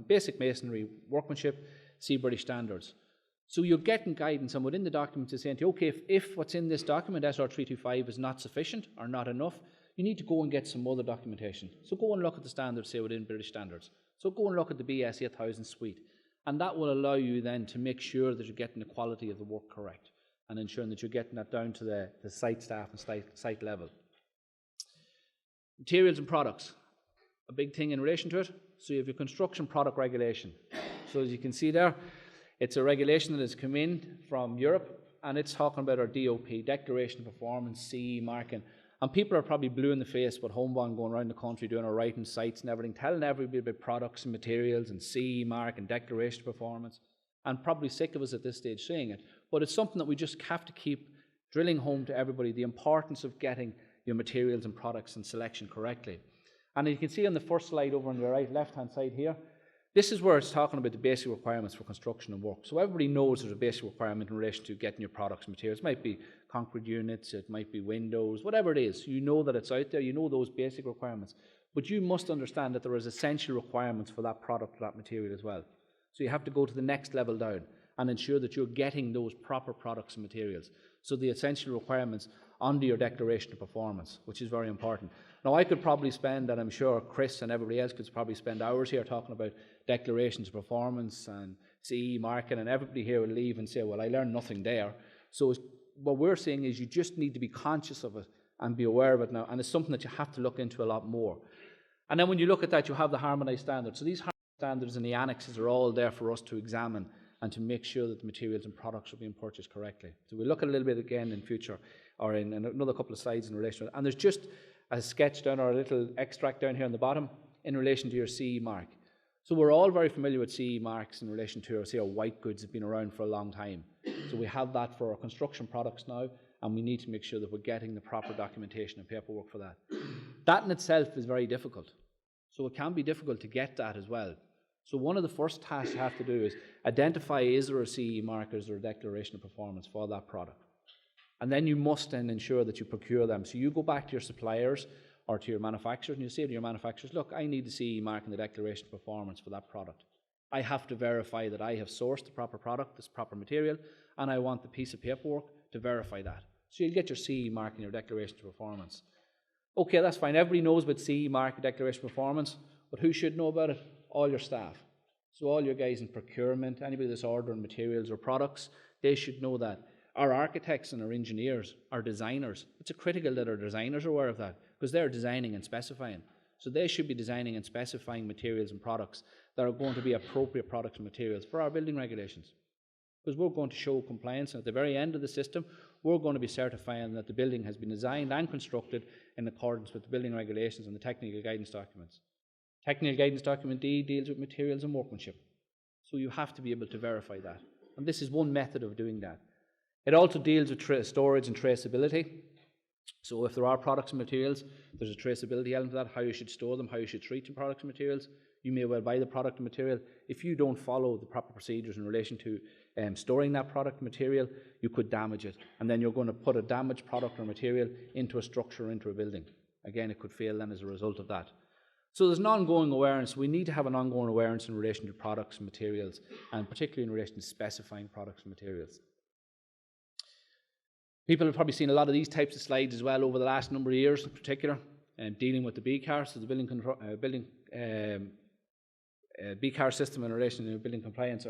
basic masonry workmanship, see British standards. So you're getting guidance, and within the document it's saying to you, okay, if what's in this document, SR325, is not sufficient or not enough, you need to go and get some other documentation. So go and look at the standards, say, within British standards. So go and look at the BS 8000 suite. And that will allow you then to make sure that you're getting the quality of the work correct and ensuring that you're getting that down to the site staff and site level. Materials and products, a big thing in relation to it. So you have your construction product regulation. So as you can see there, it's a regulation that has come in from Europe, and it's talking about our DOP, Declaration of Performance, CE marking. And people are probably blue in the face with Homebond going around the country doing our writing sites and everything, telling everybody about products and materials and CE mark and Declaration of Performance, and probably sick of us at this stage saying it. But it's something that we just have to keep drilling home to everybody, the importance of getting your materials and products and selection correctly. And you can see on the first slide over on the right, left-hand side here, this is where it's talking about the basic requirements for construction and work. So everybody knows there's a basic requirement in relation to getting your products and materials. It might be concrete units, it might be windows, whatever it is. You know that it's out there, you know those basic requirements. But you must understand that there is essential requirements for that product, that material as well. So you have to go to the next level down and ensure that you're getting those proper products and materials. So the essential requirements under your Declaration of Performance, which is very important. Now I could probably spend, and I'm sure Chris and everybody else could probably spend hours here talking about Declarations of Performance and CE marking, and everybody here will leave and say, well, I learned nothing there. So what we're saying is you just need to be conscious of it and be aware of it now, and it's something that you have to look into a lot more. And then when you look at that, you have the harmonised standards. So these harmonised standards and the annexes are all there for us to examine and to make sure that the materials and products are being purchased correctly. So we'll look at a little bit again in future, or in another couple of slides in relation to it. And there's just a sketch down, or a little extract down here on the bottom in relation to your CE mark. So we're all very familiar with CE marks in relation to, say, our white goods have been around for a long time. So we have that for our construction products now, and we need to make sure that we're getting the proper documentation and paperwork for that. That in itself is very difficult. So it can be difficult to get that as well. So one of the first tasks you have to do is identify, is there a CE mark or is there a Declaration of Performance for that product? And then you must then ensure that you procure them. So you go back to your suppliers or to your manufacturers and you say to your manufacturers, look, I need the CE mark and the Declaration of Performance for that product. I have to verify that I have sourced the proper product, this proper material, and I want the piece of paperwork to verify that. So you'll get your CE mark and your Declaration of Performance. Okay, that's fine. Everybody knows about CE mark and Declaration of Performance, but who should know about it? All your staff. So all your guys in procurement, anybody that's ordering materials or products, they should know that. Our architects and our engineers, our designers, it's critical that our designers are aware of that because they're designing and specifying. So they should be designing and specifying materials and products that are going to be appropriate products and materials for our building regulations. Because we're going to show compliance, and at the very end of the system, we're going to be certifying that the building has been designed and constructed in accordance with the building regulations and the technical guidance documents. Technical guidance document D deals with materials and workmanship. So you have to be able to verify that. And this is one method of doing that. It also deals with storage and traceability. So if there are products and materials, there's a traceability element to that, how you should store them, how you should treat the products and materials. You may well buy the product and material. If you don't follow the proper procedures in relation to storing that product and material, you could damage it. And then you're going to put a damaged product or material into a structure, into a building. Again, it could fail then as a result of that. So there's an ongoing awareness. We need to have an ongoing awareness in relation to products and materials, and particularly in relation to specifying products and materials. People have probably seen a lot of these types of slides as well over the last number of years in particular, dealing with the BCAR, so the BCAR system in relation to building compliance.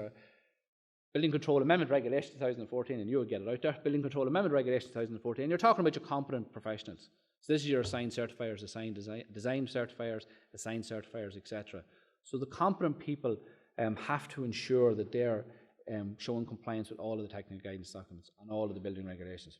Building Control Amendment Regulation 2014, and you would get it out there. Building Control Amendment Regulation 2014, you're talking about your competent professionals. So this is your assigned certifiers, assigned design certifiers, assigned certifiers, etc. So the competent people have to ensure that they're showing compliance with all of the technical guidance documents and all of the building regulations.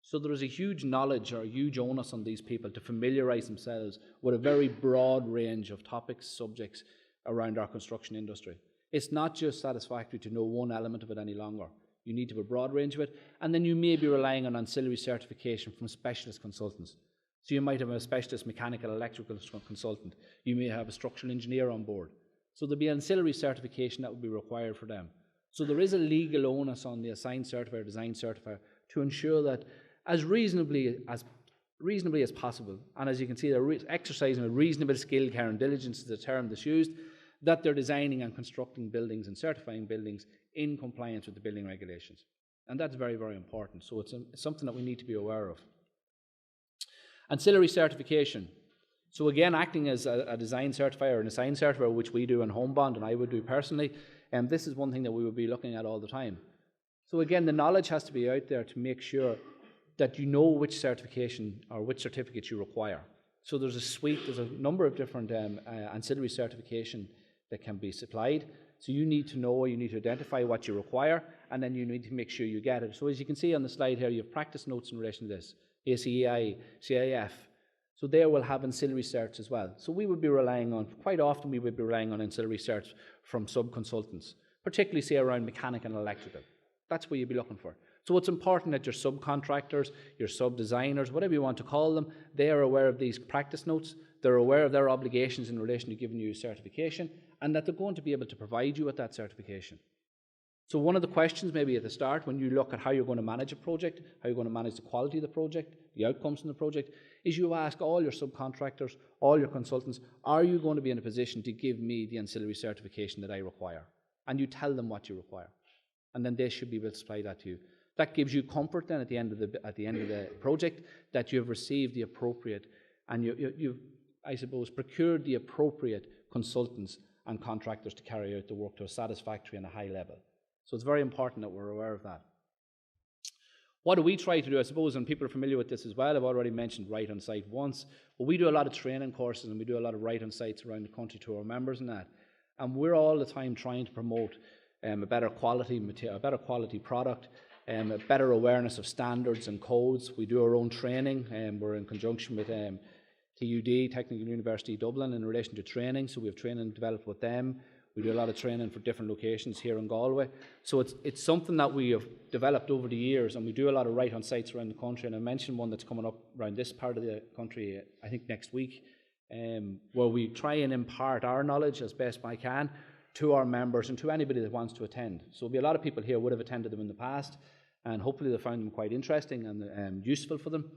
So there is a huge knowledge or a huge onus on these people to familiarise themselves with a very broad range of topics, subjects around our construction industry. It's not just satisfactory to know one element of it any longer. You need to have a broad range of it, and then you may be relying on ancillary certification from specialist consultants. So you might have a specialist mechanical electrical consultant. You may have a structural engineer on board. So there'll be ancillary certification that will be required for them. So there is a legal onus on the assigned certifier, design certifier, to ensure that as reasonably as possible, and as you can see, they're exercising a reasonable skill, care and diligence is the term that's used, that they're designing and constructing buildings and certifying buildings in compliance with the building regulations. And that's very, very important. So it's something that we need to be aware of. Ancillary certification. So again, acting as a design certifier or an assigned certifier, which we do in HomeBond and I would do personally, and this is one thing that we would be looking at all the time. So again, the knowledge has to be out there to make sure that you know which certification or which certificates you require. So there's a suite, there's a number of different ancillary certification that can be supplied. So you need to know, you need to identify what you require, and then you need to make sure you get it. So as you can see on the slide here, you have practice notes in relation to this, ACEI, CIF. So they will have ancillary certs as well. So we would be relying on, quite often we would be relying on ancillary certs from sub-consultants, particularly say around mechanical and electrical. That's what you'd be looking for. So it's important that your subcontractors, your sub-designers, whatever you want to call them, they are aware of these practice notes, they're aware of their obligations in relation to giving you certification, and that they're going to be able to provide you with that certification. So one of the questions maybe at the start when you look at how you're going to manage a project, how you're going to manage the quality of the project, the outcomes from the project, is you ask all your subcontractors, all your consultants, are you going to be in a position to give me the ancillary certification that I require? And you tell them what you require. And then they should be able to supply that to you. That gives you comfort then at the end of the project that you have received the appropriate and you've, I suppose, procured the appropriate consultants and contractors to carry out the work to a satisfactory and a high level. So it's very important that we're aware of that. What do we try to do? I suppose, and people are familiar with this as well, I've already mentioned Right on Site once, but we do a lot of training courses and we do a lot of Right on Sites around the country to our members and that. And we're all the time trying to promote a better quality material, a better quality product, a better awareness of standards and codes. We do our own training, and we're in conjunction with TUD, Technical University Dublin, in relation to training. So we have training developed with them. We do a lot of training for different locations here in Galway. So it's something that we have developed over the years, and we do a lot of Right on Sites around the country. And I mentioned one that's coming up around this part of the country, I think next week, where we try and impart our knowledge as best I can to our members and to anybody that wants to attend. So there'll be a lot of people here would have attended them in the past, and hopefully they found them quite interesting and useful for them.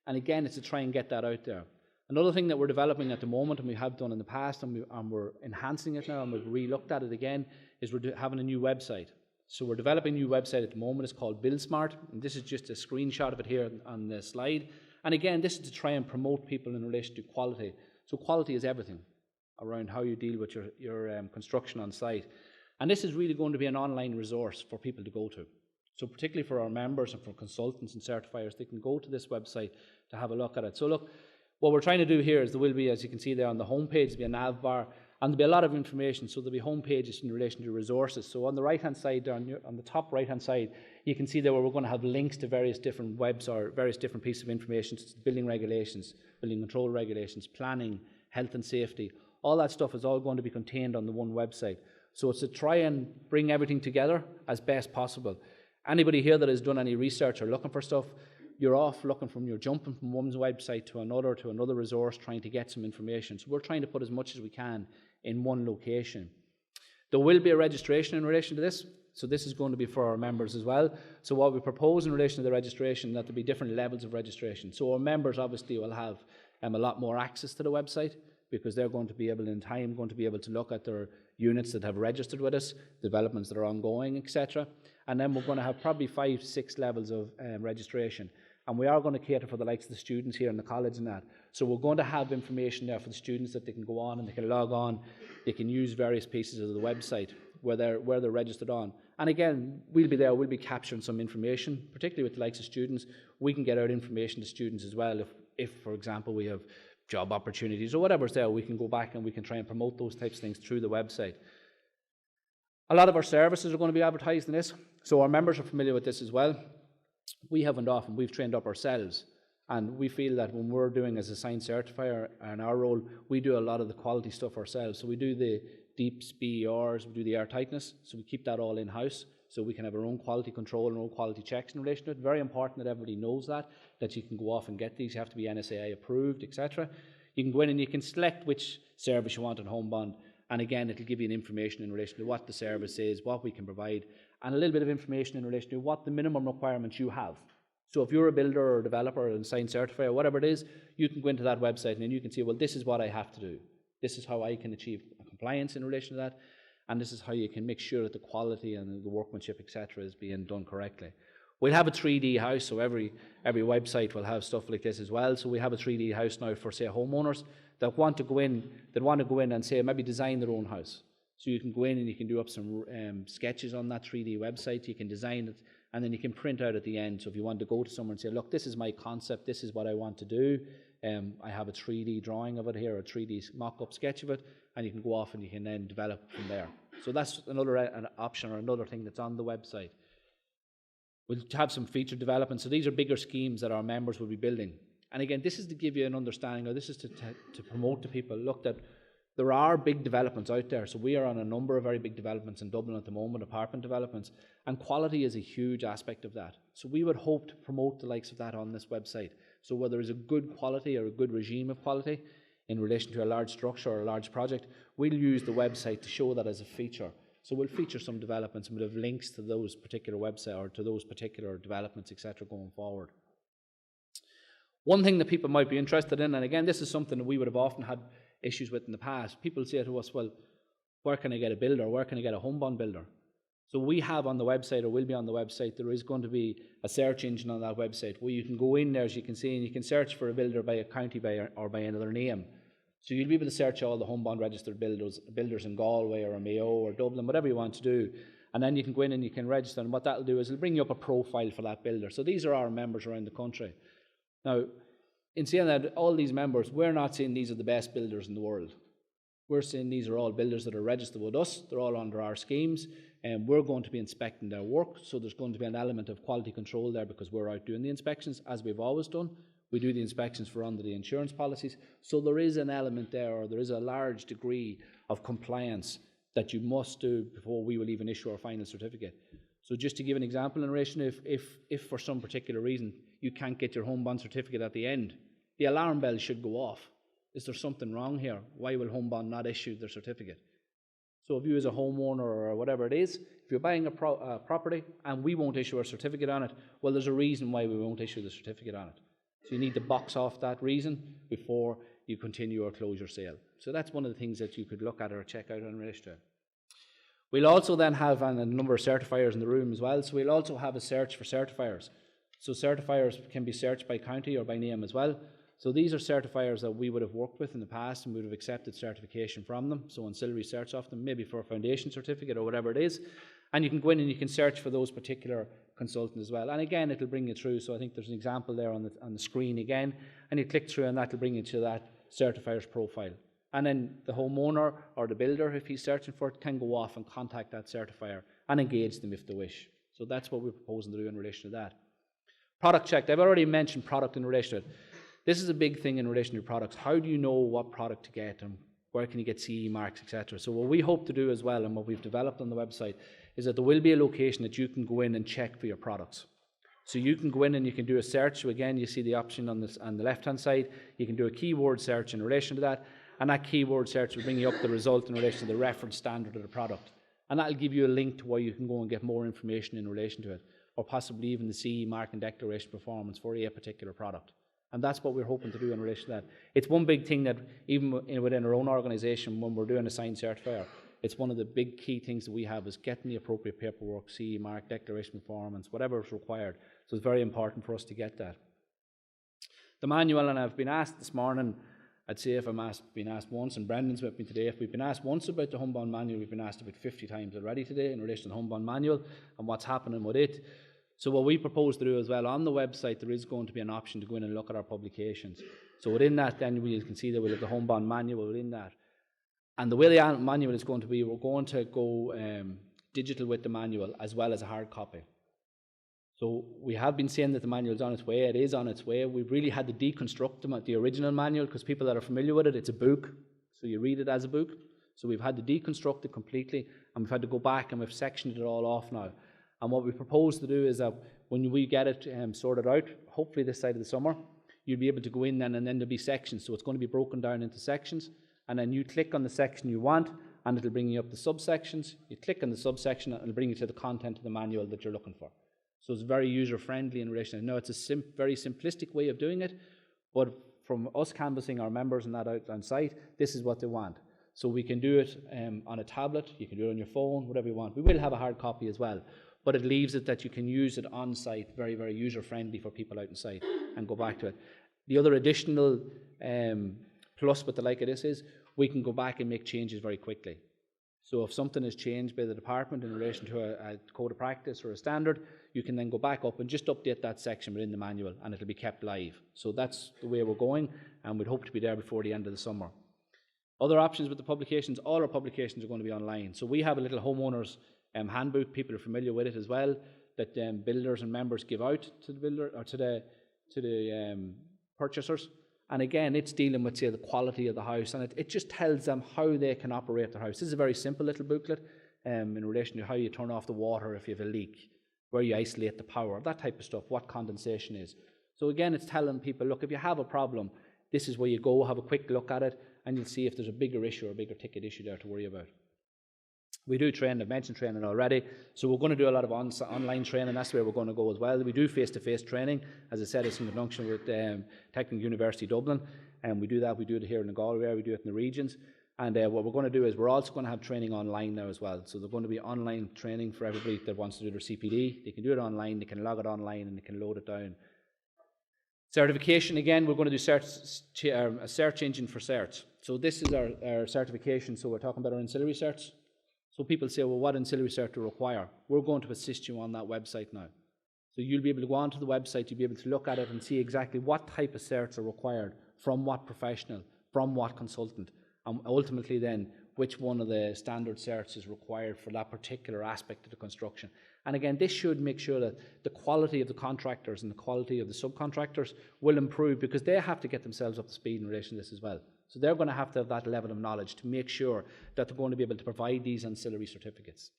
And again, it's to try and get that out there. Another thing that we're developing at the moment, and we have done in the past, and we're enhancing it now, and we've re-looked at it again, is we're having a new website. So we're developing a new website at the moment. It's called BuildSmart, and this is just a screenshot of it here on the slide. And again, this is to try and promote people in relation to quality. So quality is everything around how you deal with your construction on site. And this is really going to be an online resource for people to go to. So particularly for our members and for consultants and certifiers, they can go to this website to have a look at it. So look, what we're trying to do here is there will be, as you can see there on the home page, there'll be a nav bar, and there'll be a lot of information. So there'll be home pages in relation to resources. So on the right-hand side, there on the top right-hand side, you can see there where we're going to have links to various different webs or various different pieces of information, such as building regulations, building control regulations, planning, health and safety. All that stuff is all going to be contained on the one website. So it's to try and bring everything together as best possible. Anybody here that has done any research or looking for stuff, you're off looking you're jumping from one website to another resource trying to get some information. So we're trying to put as much as we can in one location. There will be a registration in relation to this. So this is going to be for our members as well. So what we propose in relation to the registration, that there'll be different levels of registration. So our members obviously will have a lot more access to the website, because they're going to be able to look at their units that have registered with us, developments that are ongoing, etc. And then we're going to have probably 5 to 6 levels of registration. And we are going to cater for the likes of the students here in the college and that. So we're going to have information there for the students that they can go on and they can log on. They can use various pieces of the website where they're registered on. And again, we'll be there, we'll be capturing some information, particularly with the likes of students. We can get out information to students as well. If for example, we have job opportunities or whatever's there, we can go back and we can try and promote those types of things through the website. A lot of our services are going to be advertised in this, so our members are familiar with this as well. We haven't often, we've trained up ourselves, and we feel that when we're doing as a science certifier in our role, we do a lot of the quality stuff ourselves. So we do the deep BERs, we do the air tightness, so we keep that all in-house, so we can have our own quality control and our own quality checks in relation to it. Very important that everybody knows that you can go off and get these. You have to be NSAI approved, etc. You can go in and you can select which service you want on home bond, and again, it'll give you an information in relation to what the service is, what we can provide, and a little bit of information in relation to what the minimum requirements you have. So if you're a builder or a developer or a science certifier or whatever it is, you can go into that website and then you can see, well, this is what I have to do. This is how I can achieve compliance in relation to that, and this is how you can make sure that the quality and the workmanship, etc., is being done correctly. We'll have a 3D house, so every website will have stuff like this as well. So we have a 3D house now for, say, homeowners that want to go in and say maybe design their own house. So you can go in and you can do up some sketches on that 3D website. You can design it, and then you can print out at the end. So if you want to go to someone and say, look, this is my concept, this is what I want to do, I have a 3D drawing of it here, a 3D mock-up sketch of it, and you can go off and you can then develop from there. So that's another an option or another thing that's on the website. We'll have some feature development. So these are bigger schemes that our members will be building. And again, this is to give you an understanding, or this is to promote to people, look, that there are big developments out there. So we are on a number of very big developments in Dublin at the moment, apartment developments, and quality is a huge aspect of that. So we would hope to promote the likes of that on this website. So whether there is a good quality or a good regime of quality in relation to a large structure or a large project, we'll use the website to show that as a feature. So we'll feature some developments and we'll have links to those particular websites or to those particular developments, etc., going forward. One thing that people might be interested in, and again, this is something that we would have often had issues with in the past. People say to us, well, where can I get a builder? Where can I get a home bond builder? So we have on the website, or will be on the website, there is going to be a search engine on that website where you can go in there, as you can see, and you can search for a builder by a county or by another name. So you'll be able to search all the home bond registered builders in Galway or Mayo or Dublin, whatever you want to do. And then you can go in and you can register, and what that'll do is it'll bring you up a profile for that builder. So these are our members around the country. Now, in saying that, all these members, we're not saying these are the best builders in the world. We're saying these are all builders that are registered with us. They're all under our schemes, and we're going to be inspecting their work. So there's going to be an element of quality control there because we're out doing the inspections, as we've always done. We do the inspections for under the insurance policies. So there is an element there, or there is a large degree of compliance that you must do before we will even issue our final certificate. So just to give an example in relation, if for some particular reason you can't get your home bond certificate at the end, the alarm bell should go off. Is there something wrong here? Why will home bond not issue their certificate? So if you as a homeowner or whatever it is, if you're buying a property and we won't issue a certificate on it, well, there's a reason why we won't issue the certificate on it. So you need to box off that reason before you continue or close your sale. So that's one of the things that you could look at or check out in relation to it. We'll also then have a number of certifiers in the room as well. So we'll also have a search for certifiers. So certifiers can be searched by county or by name as well. So these are certifiers that we would have worked with in the past and we would have accepted certification from them. So ancillary search off them, maybe for a foundation certificate or whatever it is. And you can go in and you can search for those particular consultants as well. And again, it'll bring you through. So I think there's an example there on the screen again. And you click through and that'll bring you to that certifier's profile. And then the homeowner or the builder, if he's searching for it, can go off and contact that certifier and engage them if they wish. So that's what we're proposing to do in relation to that. Product check. I've already mentioned product in relation to it. This is a big thing in relation to products. How do you know what product to get and where can you get CE marks, etc.? So what we hope to do as well, and what we've developed on the website, is that there will be a location that you can go in and check for your products. So you can go in and you can do a search. So again, you see the option on the left-hand side. You can do a keyword search in relation to that, and that keyword search will bring you up the result in relation to the reference standard of the product. And that'll give you a link to where you can go and get more information in relation to it, or possibly even the CE mark and declaration performance for a particular product. And that's what we're hoping to do in relation to that. It's one big thing that even within our own organisation, when we're doing a science certifier, it's one of the big key things that we have is getting the appropriate paperwork, CE mark, declaration performance, whatever is required. So it's very important for us to get that. The manual, and I've been asked this morning, I'd say if been asked once, and Brendan's with me today, if we've been asked once about the homebound manual, we've been asked about 50 times already today in relation to the homebound manual and what's happening with it. So what we propose to do as well, on the website there is going to be an option to go in and look at our publications. So within that then you can see that we'll have the homebound manual within that. And the way the manual is going to be, we're going to go digital with the manual as well as a hard copy. So we have been saying that the manual is on its way. It is on its way. We've really had to deconstruct the original manual because people that are familiar with it, it's a book. So you read it as a book. So we've had to deconstruct it completely, and we've had to go back and we've sectioned it all off now. And what we propose to do is that when we get it sorted out, hopefully this side of the summer, you'll be able to go in then and then there'll be sections. So it's going to be broken down into sections, and then you click on the section you want and it'll bring you up the subsections. You click on the subsection and it'll bring you to the content of the manual that you're looking for. So it's very user-friendly in relation to, no, it's a very simplistic way of doing it, but from us canvassing our members and that out on site, this is what they want. So we can do it on a tablet, you can do it on your phone, whatever you want. We will have a hard copy as well, but it leaves it that you can use it on site, very, very user-friendly for people out on site, and go back to it. The other additional plus with the like of this is, we can go back and make changes very quickly. So if something is changed by the department in relation to a code of practice or a standard, you can then go back up and just update that section within the manual and it'll be kept live. So that's the way we're going, and we'd hope to be there before the end of the summer. Other options with the publications, all our publications are going to be online. So we have a little homeowners handbook, people are familiar with it as well, that builders and members give out to the builder or to the purchasers. And again, it's dealing with, say, the quality of the house, and it just tells them how they can operate their house. This is a very simple little booklet in relation to how you turn off the water if you have a leak, where you isolate the power, that type of stuff, what condensation is. So again, it's telling people, look, if you have a problem, this is where you go, have a quick look at it, and you'll see if there's a bigger issue or a bigger ticket issue there to worry about. We do train, I've mentioned training already, so we're going to do a lot of online training. That's where we're going to go as well. We do face-to-face training. As I said, it's in conjunction with Technical University Dublin, and we do it here in the Galway area, we do it in the regions. And what we're going to do is we're also going to have training online now as well. So there's going to be online training for everybody that wants to do their CPD. They can do it online, they can log it online, and they can load it down. Certification, again, we're going to do a search engine for certs. So this is our certification, so we're talking about our ancillary certs. So people say, well, what ancillary cert do you require? We're going to assist you on that website now. So you'll be able to go onto the website, you'll be able to look at it and see exactly what type of certs are required, from what professional, from what consultant, and ultimately then which one of the standard certs is required for that particular aspect of the construction. And again, this should make sure that the quality of the contractors and the quality of the subcontractors will improve, because they have to get themselves up to speed in relation to this as well. So they're going to have that level of knowledge to make sure that they're going to be able to provide these ancillary certificates.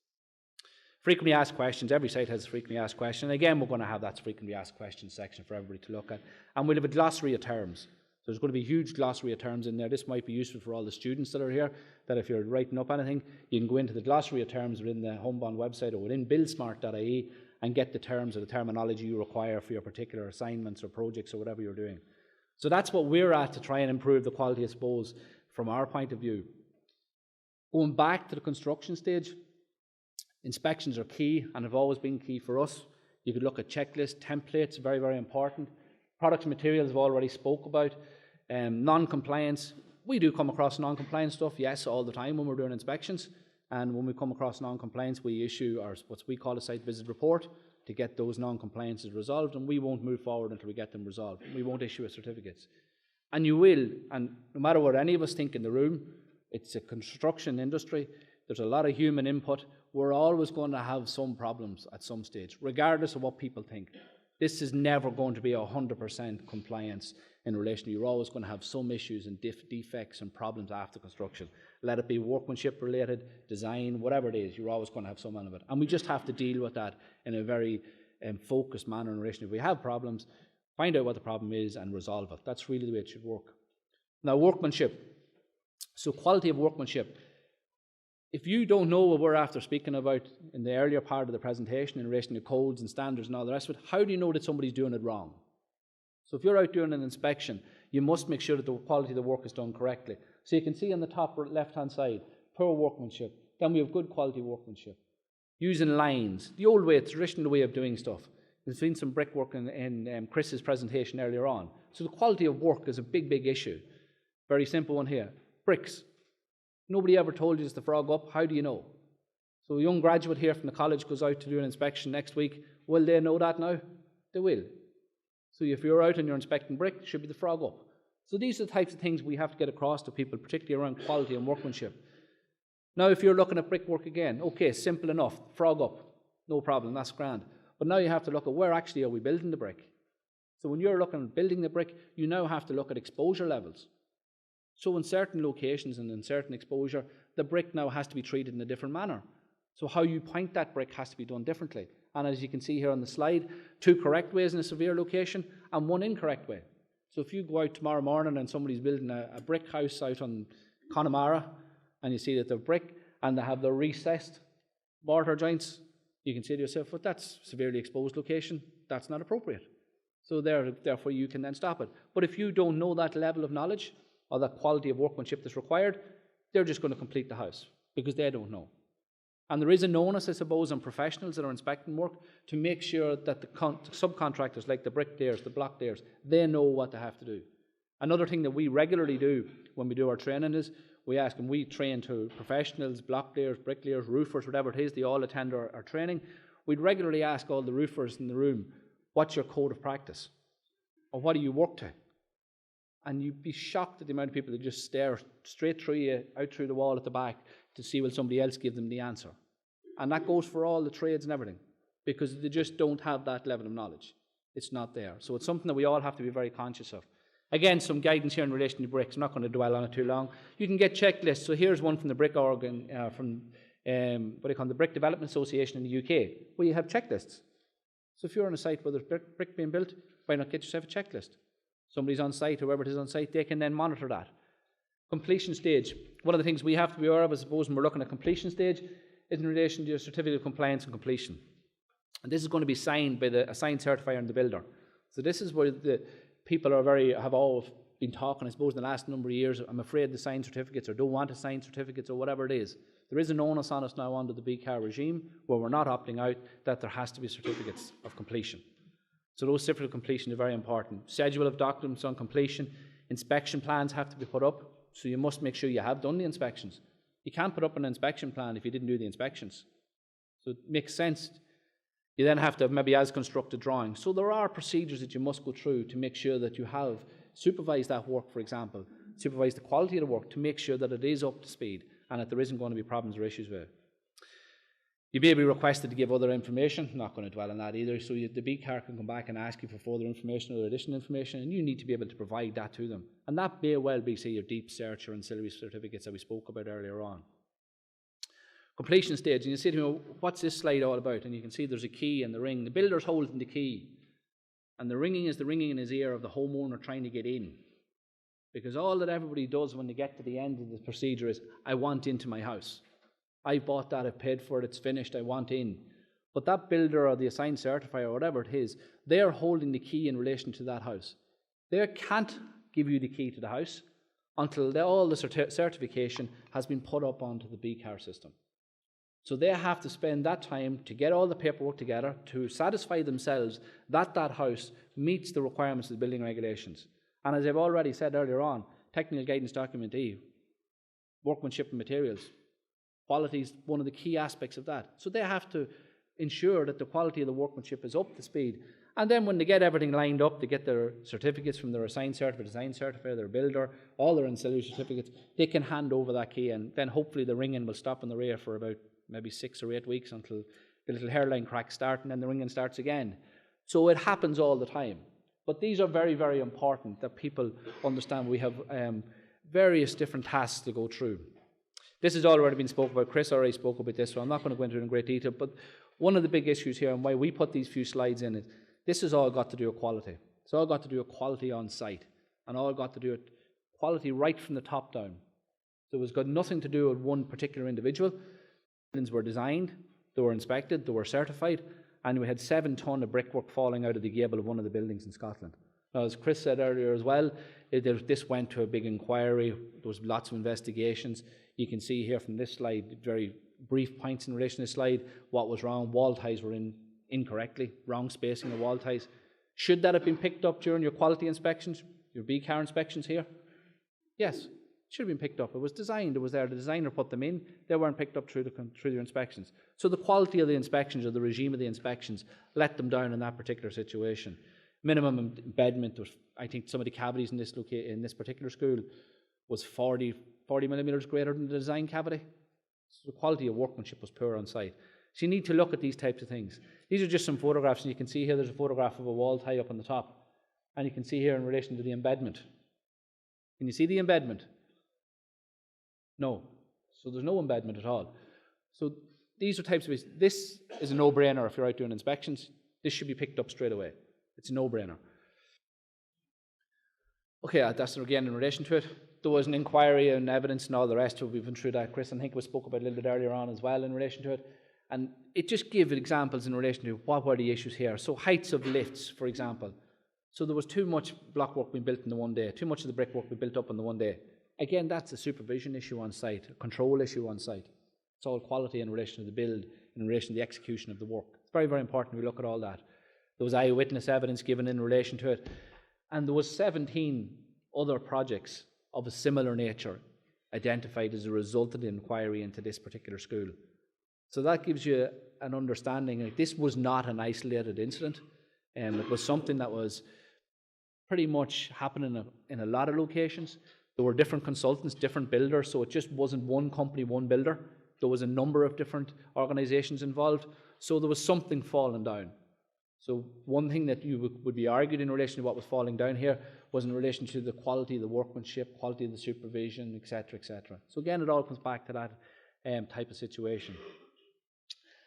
Frequently asked questions. Every site has a frequently asked question. Again, we're going to have that frequently asked questions section for everybody to look at. And we'll have a glossary of terms. So there's going to be a huge glossary of terms in there. This might be useful for all the students that are here, that if you're writing up anything, you can go into the glossary of terms within the Homebond website or within buildsmart.ie and get the terms or the terminology you require for your particular assignments or projects or whatever you're doing. So that's what we're at to try and improve the quality, I suppose, from our point of view. Going back to the construction stage, inspections are key and have always been key for us. You could look at checklists, templates, very, very important. Products and materials I've already spoke about. Non-compliance, we do come across non-compliance stuff, yes, all the time when we're doing inspections. And when we come across non-compliance, we issue what we call a site visit report to get those non-compliances resolved, and we won't move forward until we get them resolved. We won't issue a certificates. And you will, and no matter what any of us think in the room, it's a construction industry, there's a lot of human input, we're always going to have some problems at some stage, regardless of what people think. This is never going to be 100% compliance in relation to, you're always going to have some issues and defects and problems after construction. Let it be workmanship related, design, whatever it is, you're always going to have some of it. And we just have to deal with that in a very focused manner in relation. If we have problems, find out what the problem is and resolve it. That's really the way it should work. Now, workmanship. So quality of workmanship. If you don't know what we're after speaking about in the earlier part of the presentation in relation to codes and standards and all the rest of it, how do you know that somebody's doing it wrong? So if you're out doing an inspection, you must make sure that the quality of the work is done correctly. So you can see on the top left-hand side, poor workmanship. Then we have good quality workmanship. Using lines, the old way, traditional way of doing stuff. There's been some brickwork in Chris's presentation earlier on. So the quality of work is a big, big issue. Very simple one here. Bricks. Nobody ever told you it's the frog up. How do you know? So a young graduate here from the college goes out to do an inspection next week. Will they know that now? They will. So if you're out and you're inspecting brick, it should be the frog up. So these are the types of things we have to get across to people, particularly around quality and workmanship. Now if you're looking at brickwork again, okay, simple enough, frog up, no problem, that's grand. But now you have to look at where actually are we building the brick. So when you're looking at building the brick, you now have to look at exposure levels. So in certain locations and in certain exposure, the brick now has to be treated in a different manner. So how you point that brick has to be done differently. And as you can see here on the slide, 2 correct ways in a severe location and 1 incorrect way. So if you go out tomorrow morning and somebody's building a brick house out on Connemara, and you see that they're brick and they have their recessed mortar joints, you can say to yourself, well, that's a severely exposed location, that's not appropriate. So therefore you can then stop it. But if you don't know that level of knowledge or that quality of workmanship that's required, they're just going to complete the house because they don't know. And there is an onus, I suppose, on professionals that are inspecting work to make sure that the subcontractors, like the bricklayers, the block layers, they know what they have to do. Another thing that we regularly do when we do our training is we ask, and we train to professionals, block layers, bricklayers, roofers, whatever it is, they all attend our training. We'd regularly ask all the roofers in the room, what's your code of practice? Or what do you work to? And you'd be shocked at the amount of people that just stare straight through you, out through the wall at the back, to see will somebody else give them the answer. And that goes for all the trades and everything, because they just don't have that level of knowledge. It's not there. So it's something that we all have to be very conscious of. Again, some guidance here in relation to bricks. I'm not going to dwell on it too long. You can get checklists. So here's one from the Brick Organ, from the Brick Development Association in the UK, where you have checklists. So if you're on a site where there's brick being built, why not get yourself a checklist? Somebody's on site, whoever it is on site, they can then monitor that. Completion stage. One of the things we have to be aware of, I suppose, when we're looking at completion stage, is in relation to your certificate of compliance and completion. And this is going to be signed by a signed certifier and the builder. So this is where the people have all been talking, I suppose, in the last number of years. I'm afraid the signed certificates or don't want to sign certificates or whatever it is. There is an onus on us now under the BCAR regime where we're not opting out that there has to be certificates of completion. So those certificates of completion are very important. Schedule of documents on completion. Inspection plans have to be put up. So you must make sure you have done the inspections. You can't put up an inspection plan if you didn't do the inspections. So it makes sense. You then have to have maybe as constructed drawings. So there are procedures that you must go through to make sure that you have supervised that work, for example, supervise the quality of the work to make sure that it is up to speed and that there isn't going to be problems or issues with it. You may be requested to give other information. I'm not going to dwell on that either. So the BCAR can come back and ask you for further information or additional information, and you need to be able to provide that to them. And that may well be, say, your deep search or ancillary certificates that we spoke about earlier on. Completion stage, and you say to me, what's this slide all about? And you can see there's a key and the ring. The builder's holding the key, and the ringing is the ringing in his ear of the homeowner trying to get in. Because all that everybody does when they get to the end of the procedure is, I want into my house. I bought that, I paid for it, it's finished, I want in. But that builder or the assigned certifier or whatever it is, they're holding the key in relation to that house. They can't give you the key to the house until all the certification has been put up onto the BCAR system. So they have to spend that time to get all the paperwork together to satisfy themselves that that house meets the requirements of the building regulations. And as I've already said earlier on, technical guidance document E, workmanship and materials, quality is one of the key aspects of that. So they have to ensure that the quality of the workmanship is up to speed. And then when they get everything lined up, they get their certificates from their assigned certifier, design certifier, their builder, all their ancillary certificates, they can hand over that key, and then hopefully the ringing will stop in the rear for about maybe 6 or 8 weeks until the little hairline cracks start, and then the ringing starts again. So it happens all the time. But these are very, very important that people understand we have various different tasks to go through. This has already been spoken about. Chris already spoke about this, so I'm not going to go into it in great detail. But one of the big issues here and why we put these few slides in is this has all got to do with quality. It's all got to do with quality on site and all got to do with quality right from the top down. So it's got nothing to do with one particular individual. Buildings were designed, they were inspected, they were certified, and we had 7 ton of brickwork falling out of the gable of one of the buildings in Scotland. Now, as Chris said earlier as well, this went to a big inquiry. There was lots of investigations. You can see here from this slide, very brief points in relation to this slide, what was wrong. Wall ties were in incorrectly, wrong spacing of wall ties. Should that have been picked up during your quality inspections, your BCAR inspections here? Yes, should have been picked up. It was designed, it was there, the designer put them in, they weren't picked up through their inspections. So the quality of the inspections or the regime of the inspections let them down in that particular situation. Minimum embedment, I think some of the cavities in this particular school was 40 millimetres greater than the design cavity. So the quality of workmanship was poor on site. So you need to look at these types of things. These are just some photographs, and you can see here there's a photograph of a wall tie up on the top. And you can see here in relation to the embedment. Can you see the embedment? No. So there's no embedment at all. So these are types of, this is a no-brainer if you're out doing inspections. This should be picked up straight away. It's a no-brainer. Okay, that's again in relation to it. There was an inquiry and evidence and all the rest of it. We've been through that. Chris, I think, we spoke about a little bit earlier on as well in relation to it. And it just gave examples in relation to what were the issues here. So heights of lifts, for example. So there was too much block work being built in the one day, too much of the brickwork being built up in the one day. Again, that's a supervision issue on site, a control issue on site. It's all quality in relation to the build, in relation to the execution of the work. It's very, very important we look at all that. There was eyewitness evidence given in relation to it. And there was 17 other projects of a similar nature identified as a result of the inquiry into this particular school. So that gives you an understanding. Like, this was not an isolated incident. It was something that was pretty much happening in a lot of locations. There were different consultants, different builders, so it just wasn't one company, one builder. There was a number of different organisations involved, so there was something falling down. So one thing that you would be argued in relation to what was falling down here was in relation to the quality of the workmanship, quality of the supervision, etc., etc. So again, it all comes back to that type of situation.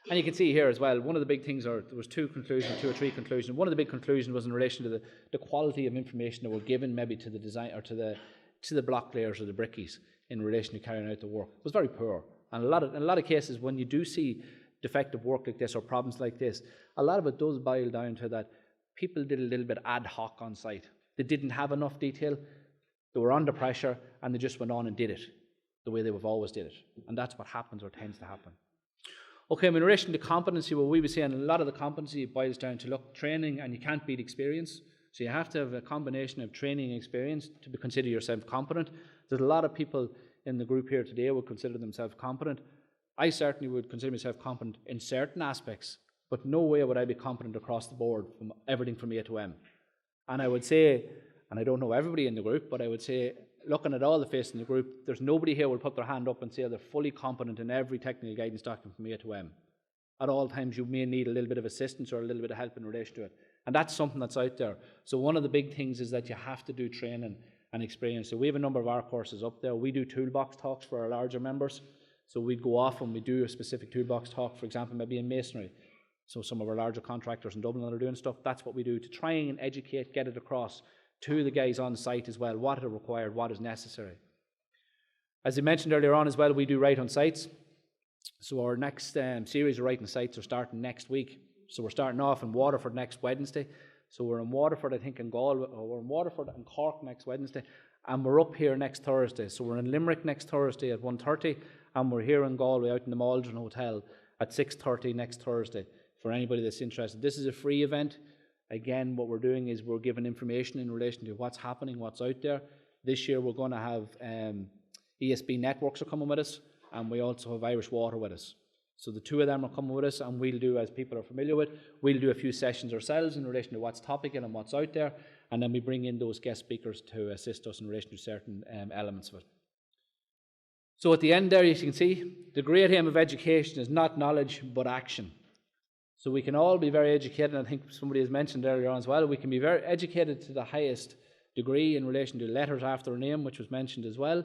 And you can see here as well, one of the big things, or there was two or three conclusions. One of the big conclusions was in relation to the quality of information that were given maybe to the design or to the block layers or the brickies in relation to carrying out the work. It was very poor. And in a lot of cases, when you do see defective work like this or problems like this, a lot of it does boil down to that people did a little bit ad hoc on site. They didn't have enough detail, they were under pressure, and they just went on and did it the way they have always did it. And that's what happens or tends to happen. Okay, in relation to competency, what we were saying, a lot of the competency boils down to, look, training, and you can't beat experience. So you have to have a combination of training and experience to consider yourself competent. There's a lot of people in the group here today who would consider themselves competent. I certainly would consider myself competent in certain aspects, but no way would I be competent across the board from everything from A to M. And I would say, and I don't know everybody in the group, but I would say, looking at all the faces in the group, there's nobody here who will put their hand up and say they're fully competent in every technical guidance document from A to M. At all times you may need a little bit of assistance or a little bit of help in relation to it. And that's something that's out there. So one of the big things is that you have to do training and experience. So we have a number of our courses up there. We do toolbox talks for our larger members. So we'd go off and we do a specific toolbox talk, for example, maybe in masonry. So some of our larger contractors in Dublin that are doing stuff, that's what we do to try and educate, get it across to the guys on site as well, what is required, what is necessary. As I mentioned earlier on as well, we do write on sites. So our next series of writing sites are starting next week. So we're starting off in Waterford next Wednesday. So we're in Waterford, I think, in Galway, or we're in Waterford and Cork next Wednesday, and we're up here next Thursday. So we're in Limerick next Thursday at 1:30, and we're here in Galway out in the Maldron Hotel at 6:30 next Thursday for anybody that's interested. This is a free event. Again, what we're doing is we're giving information in relation to what's happening, what's out there. This year we're going to have ESB Networks are coming with us, and we also have Irish Water with us. So the two of them are coming with us, and we'll do, as people are familiar with, we'll do a few sessions ourselves in relation to what's topical and what's out there, and then we bring in those guest speakers to assist us in relation to certain elements of it. So at the end there, as you can see, the great aim of education is not knowledge, but action. So we can all be very educated, and I think somebody has mentioned earlier on as well, we can be very educated to the highest degree in relation to letters after a name, which was mentioned as well,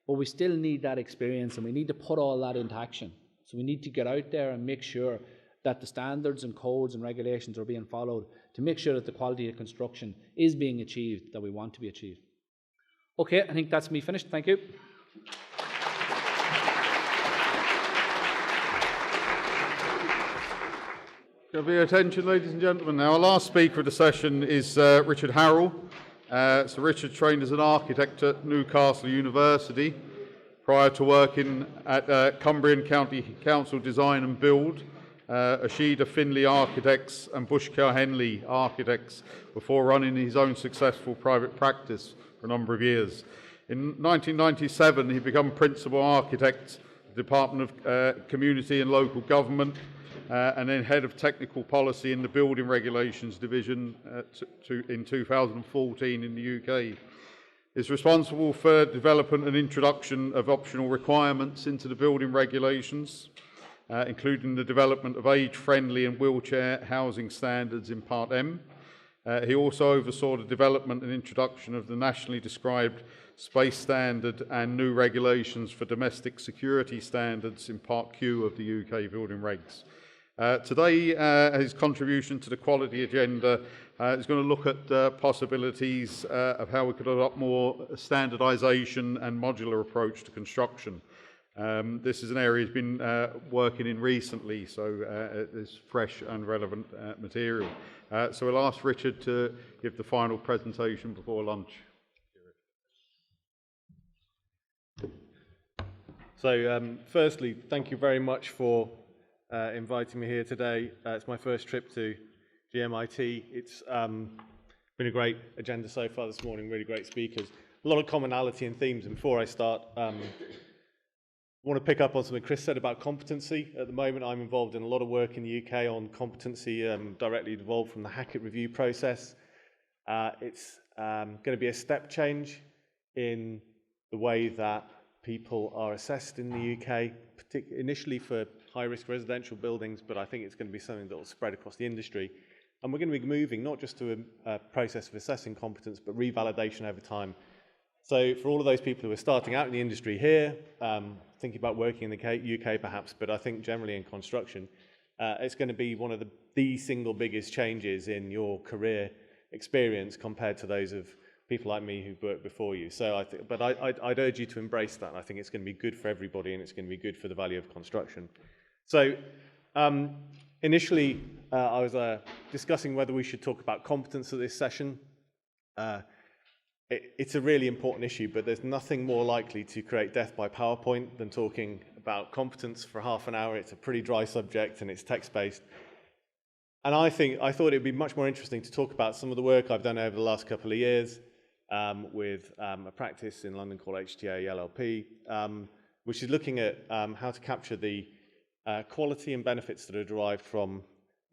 but we still need that experience, and we need to put all that into action. So we need to get out there and make sure that the standards and codes and regulations are being followed to make sure that the quality of construction is being achieved that we want to be achieved. Okay, I think that's me finished. Thank you.
Give your attention, ladies and gentlemen. Now, our last speaker of the session is Richard Harrell. So Richard trained as an architect at Newcastle University prior to working at Cumbrian County Council Design and Build, Ashida Finley Architects and Bushkill Henley Architects before running his own successful private practice for a number of years. In 1997, he became principal architect of the Department of Community and Local Government, and then head of technical policy in the Building Regulations Division in 2014 in the UK. Is responsible for development and introduction of optional requirements into the building regulations, including the development of age-friendly and wheelchair housing standards in Part M. He also oversaw the development and introduction of the nationally described space standard and new regulations for domestic security standards in Part Q of the UK building regs. Today, his contribution to the quality agenda is going to look at possibilities of how we could adopt more standardisation and modular approach to construction. This is an area he's been working in recently, so it's fresh and relevant material. So we'll ask Richard to give the final presentation before lunch.
So firstly, thank you very much for inviting me here today. It's my first trip to GMIT. It's been a great agenda so far this morning, really great speakers. A lot of commonality and themes. And before I start, I want to pick up on something Chris said about competency. At the moment, I'm involved in a lot of work in the UK on competency, directly involved from the Hackett review process. It's going to be a step change in the way that people are assessed in the UK, initially for high-risk residential buildings, but I think it's going to be something that will spread across the industry. And we're going to be moving not just to a process of assessing competence, but revalidation over time. So for all of those people who are starting out in the industry here, thinking about working in the UK perhaps, but I think generally in construction, it's going to be one of the single biggest changes in your career experience compared to those of people like me who've worked before you. So I'd urge you to embrace that. I think it's going to be good for everybody, and it's going to be good for the value of construction. So initially, I was discussing whether we should talk about competence at this session. It's a really important issue, but there's nothing more likely to create death by PowerPoint than talking about competence for half an hour. It's a pretty dry subject, and it's text-based. And I thought it would be much more interesting to talk about some of the work I've done over the last couple of years with a practice in London called HTA LLP, which is looking at how to capture the quality and benefits that are derived from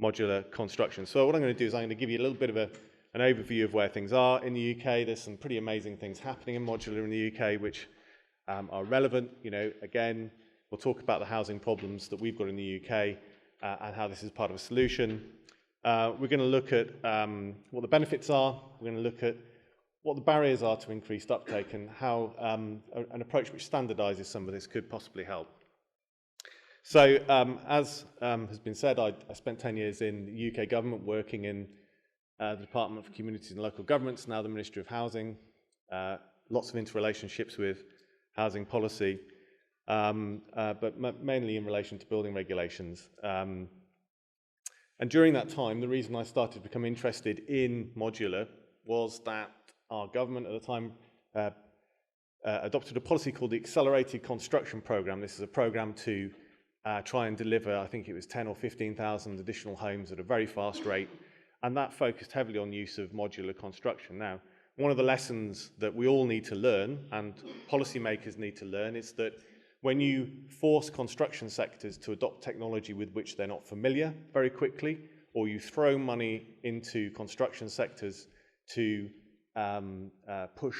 modular construction. So what I'm going to do is I'm going to give you a little bit of an overview of where things are in the UK. There's some pretty amazing things happening in modular in the UK which are relevant. You know, again, we'll talk about the housing problems that we've got in the UK and how this is part of a solution. We're going to look at what the benefits are. We're going to look at what the barriers are to increased uptake and how an approach which standardises some of this could possibly help. So as has been said, I spent 10 years in the UK government working in the Department for Communities and Local Governments, now the Ministry of Housing, lots of interrelationships with housing policy, but mainly in relation to building regulations. And during that time, the reason I started to become interested in modular was that our government at the time adopted a policy called the Accelerated Construction Programme. This is a programme to try and deliver, I think it was 10 or 15,000 additional homes at a very fast rate, and that focused heavily on use of modular construction. Now, one of the lessons that we all need to learn, and policymakers need to learn, is that when you force construction sectors to adopt technology with which they're not familiar very quickly, or you throw money into construction sectors to push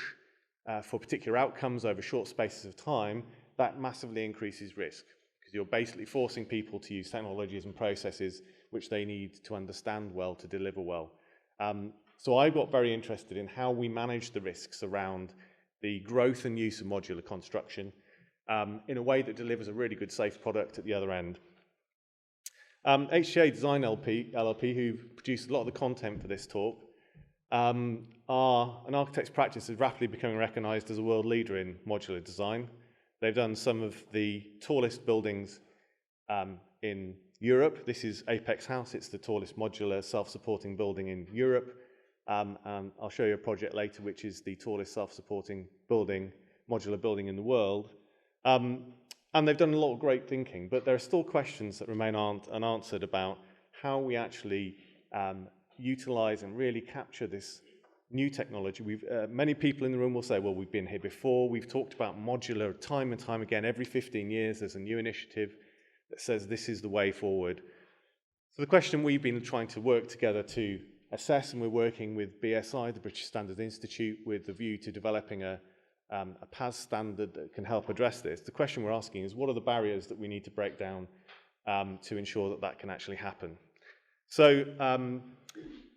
for particular outcomes over short spaces of time, that massively increases risk, because you're basically forcing people to use technologies and processes which they need to understand well to deliver well. So I got very interested in how we manage the risks around the growth and use of modular construction in a way that delivers a really good, safe product at the other end. HTA Design LLP, who produced a lot of the content for this talk, are an architect's practice is rapidly becoming recognised as a world leader in modular design. They've done some of the tallest buildings in Europe. This is Apex House. It's the tallest modular self-supporting building in Europe. And I'll show you a project later, which is the tallest self-supporting building, modular building in the world. And they've done a lot of great thinking, but there are still questions that remain unanswered about how we actually utilise and really capture this new technology. Many people in the room will say, well, we've been here before. We've talked about modular time and time again. Every 15 years, there's a new initiative that says this is the way forward. So the question we've been trying to work together to assess, and we're working with BSI, the British Standards Institute, with the view to developing a PAS standard that can help address this. The question we're asking is, what are the barriers that we need to break down to ensure that that can actually happen? So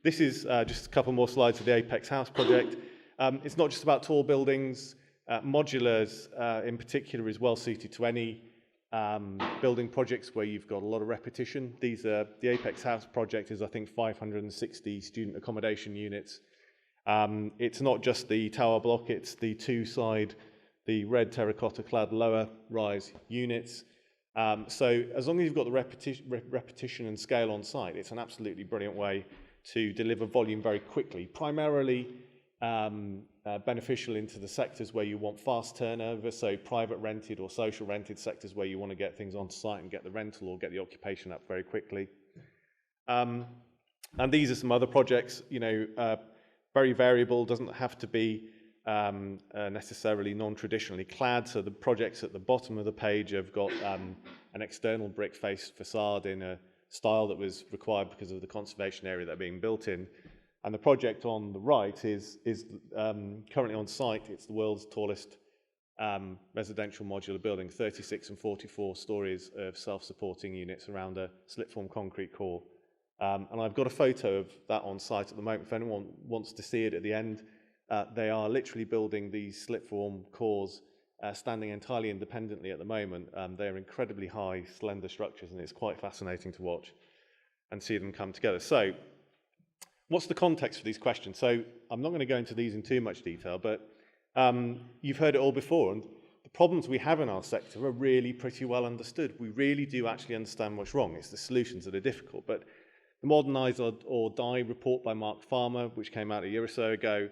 this is just a couple more slides of the Apex House project. It's not just about tall buildings. Modulars in particular is well suited to any building projects where you've got a lot of repetition. The Apex House project is, I think, 560 student accommodation units. It's not just the tower block, it's the two-side, the red terracotta-clad lower-rise units. So as long as you've got the repetition and scale on site, it's an absolutely brilliant way to deliver volume very quickly, primarily beneficial into the sectors where you want fast turnover, so private rented or social rented sectors where you want to get things on site and get the rental or get the occupation up very quickly. And these are some other projects, very variable, doesn't have to be necessarily non-traditionally clad. So the projects at the bottom of the page have got an external brick face facade in a style that was required because of the conservation area they're being built in. And the project on the right is currently on site. It's the world's tallest residential modular building, 36 and 44 stories of self-supporting units around a slip-form concrete core. And I've got a photo of that on site at the moment. If anyone wants to see it at the end, they are literally building these slip-form cores standing entirely independently at the moment. They're incredibly high, slender structures, and it's quite fascinating to watch and see them come together. So what's the context for these questions? So I'm not going to go into these in too much detail, but you've heard it all before, and the problems we have in our sector are really pretty well understood. We really do actually understand what's wrong. It's the solutions that are difficult. But the Modernise or Die report by Mark Farmer, which came out a year or so ago,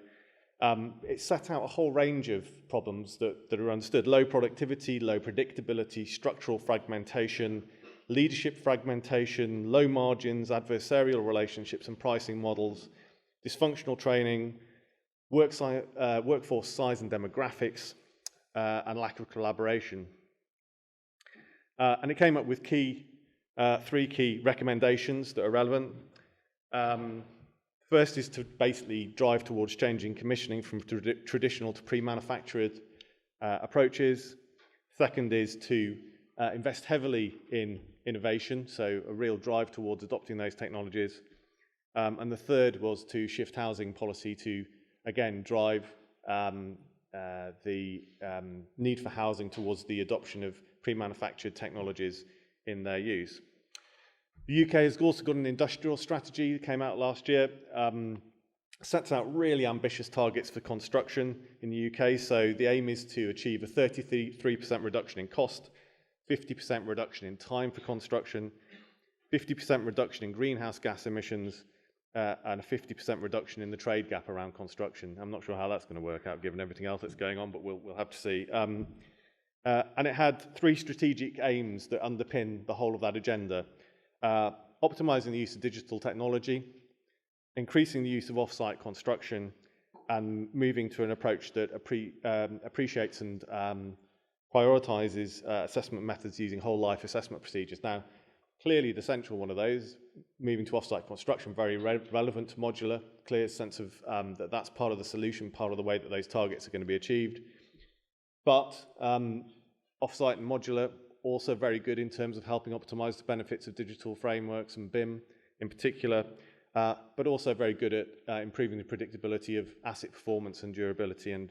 it set out a whole range of problems that are understood. Low productivity, low predictability, structural fragmentation, leadership fragmentation, low margins, adversarial relationships and pricing models, dysfunctional training, workforce size and demographics, and lack of collaboration. And it came up with three key recommendations that are relevant. First is to basically drive towards changing commissioning from traditional to pre-manufactured approaches. Second is to invest heavily in innovation, so a real drive towards adopting those technologies. And the third was to shift housing policy to, again, drive the need for housing towards the adoption of pre-manufactured technologies in their use. The UK has also got an industrial strategy that came out last year, sets out really ambitious targets for construction in the UK. So the aim is to achieve a 33% reduction in cost, 50% reduction in time for construction, 50% reduction in greenhouse gas emissions, and a 50% reduction in the trade gap around construction. I'm not sure how that's going to work out given everything else that's going on, but we'll have to see. And it had three strategic aims that underpin the whole of that agenda. Optimizing the use of digital technology, increasing the use of off-site construction, and moving to an approach that appreciates and prioritizes assessment methods using whole life assessment procedures. Now, clearly the central one of those, moving to off-site construction, very relevant to modular, clear sense of that's part of the solution, part of the way that those targets are going to be achieved. But off-site and modular, also very good in terms of helping optimize the benefits of digital frameworks and BIM in particular, but also very good at improving the predictability of asset performance and durability and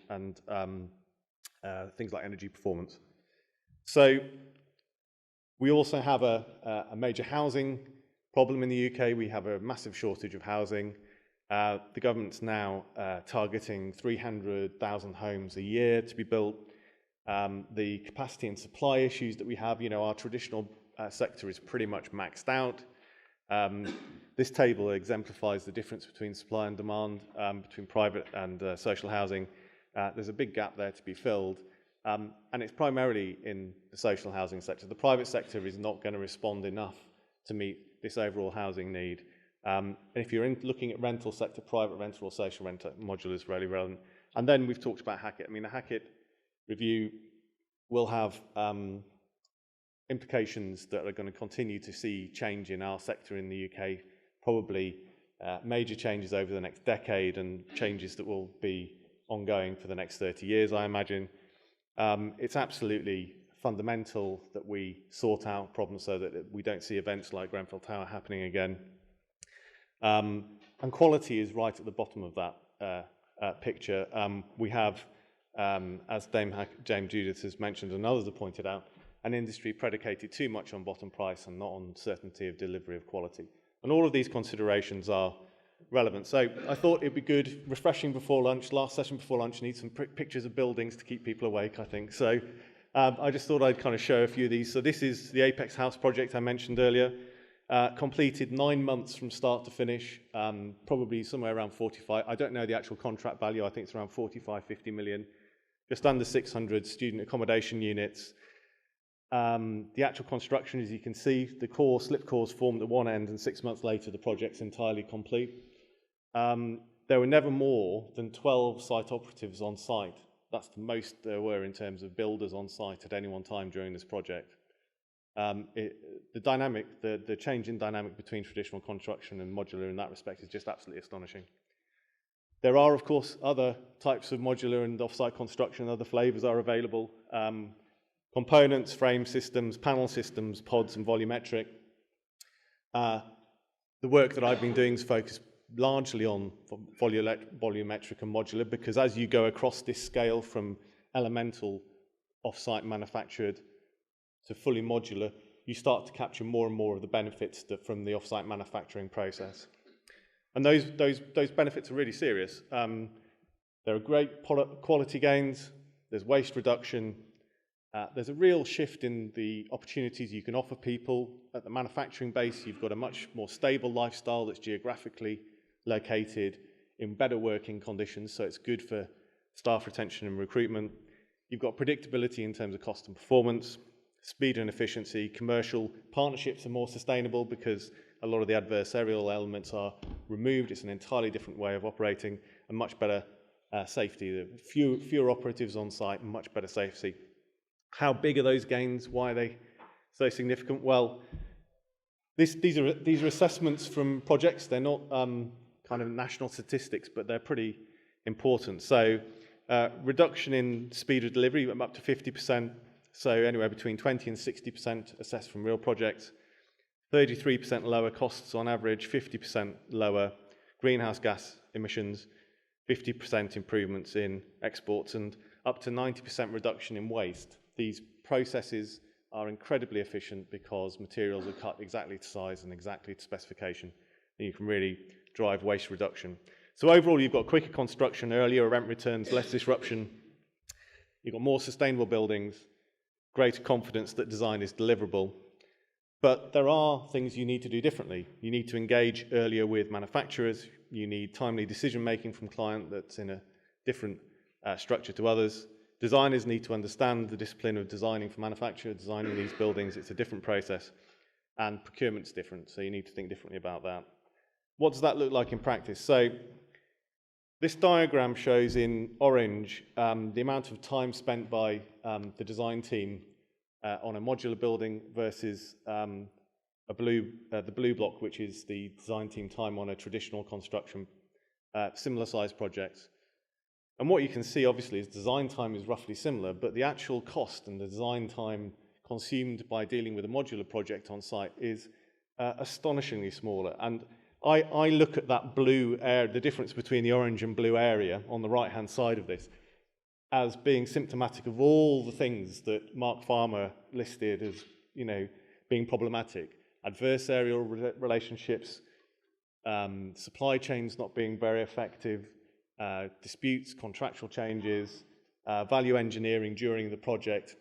things like energy performance. So we also have a major housing problem in the UK. We have a massive shortage of housing. The government's now targeting 300,000 homes a year to be built. The capacity and supply issues that we have, our traditional sector is pretty much maxed out. This table exemplifies the difference between supply and demand between private and social housing. There's a big gap there to be filled, and it's primarily in the social housing sector. The private sector is not going to respond enough to meet this overall housing need. And if you're looking at rental sector, private rental or social rental, modular is really relevant. And then we've talked about Hackett. I mean, the Hackett review will have implications that are going to continue to see change in our sector in the UK, probably major changes over the next decade and changes that will be ongoing for the next 30 years, I imagine. It's absolutely fundamental that we sort out problems so that we don't see events like Grenfell Tower happening again. And quality is right at the bottom of that picture. We have, as Dame Judith has mentioned and others have pointed out, an industry predicated too much on bottom price and not on certainty of delivery of quality. And all of these considerations are relevant. So I thought it'd be good, refreshing before lunch, last session before lunch, need some pictures of buildings to keep people awake, I think. So I just thought I'd kind of show a few of these. So this is the Apex House project I mentioned earlier. Completed 9 months from start to finish, probably somewhere around 45. I don't know the actual contract value. I think it's around 45, 50 million. Just under 600 student accommodation units. The actual construction, as you can see, the core, slip cores formed at one end, and 6 months later the project's entirely complete. There were never more than 12 site operatives on site. That's the most there were in terms of builders on site at any one time during this project. The change in dynamic between traditional construction and modular in that respect is just absolutely astonishing. There are, of course, other types of modular and off-site construction, other flavors are available. Components, frame systems, panel systems, pods, and volumetric. The work that I've been doing is focused largely on volumetric and modular, because as you go across this scale from elemental off-site manufactured to fully modular, you start to capture more and more of the benefits from the off-site manufacturing process. And those benefits are really serious. There are great quality gains, there's waste reduction, there's a real shift in the opportunities you can offer people. At the manufacturing base, you've got a much more stable lifestyle that's geographically located in better working conditions, so it's good for staff retention and recruitment. You've got predictability in terms of cost and performance, speed and efficiency. Commercial partnerships are more sustainable because a lot of the adversarial elements are removed. It's an entirely different way of operating, and much better safety. Fewer operatives on site and much better safety. How big are those gains? Why are they so significant? Well, these are assessments from projects. They're not kind of national statistics, but they're pretty important. So reduction in speed of delivery up to 50%, so anywhere between 20 and 60% assessed from real projects. 33% lower costs on average, 50% lower greenhouse gas emissions, 50% improvements in exports, and up to 90% reduction in waste. These processes are incredibly efficient because materials are cut exactly to size and exactly to specification, and you can really drive waste reduction. So overall, you've got quicker construction, earlier rent returns, less disruption. You've got more sustainable buildings, greater confidence that design is deliverable. But there are things you need to do differently. You need to engage earlier with manufacturers. You need timely decision-making from client that's in a different structure to others. Designers need to understand the discipline of designing for manufacture, designing these buildings. It's a different process. And procurement's different, so you need to think differently about that. What does that look like in practice? So this diagram shows in orange the amount of time spent by the design team on a modular building versus the blue block, which is the design team time on a traditional construction, similar size projects. And what you can see, obviously, is design time is roughly similar, but the actual cost and the design time consumed by dealing with a modular project on site is astonishingly smaller. And I look at that blue area, the difference between the orange and blue area on the right-hand side of this, as being symptomatic of all the things that Mark Farmer listed as, being problematic. Adversarial relationships, supply chains not being very effective, disputes, contractual changes, value engineering during the project,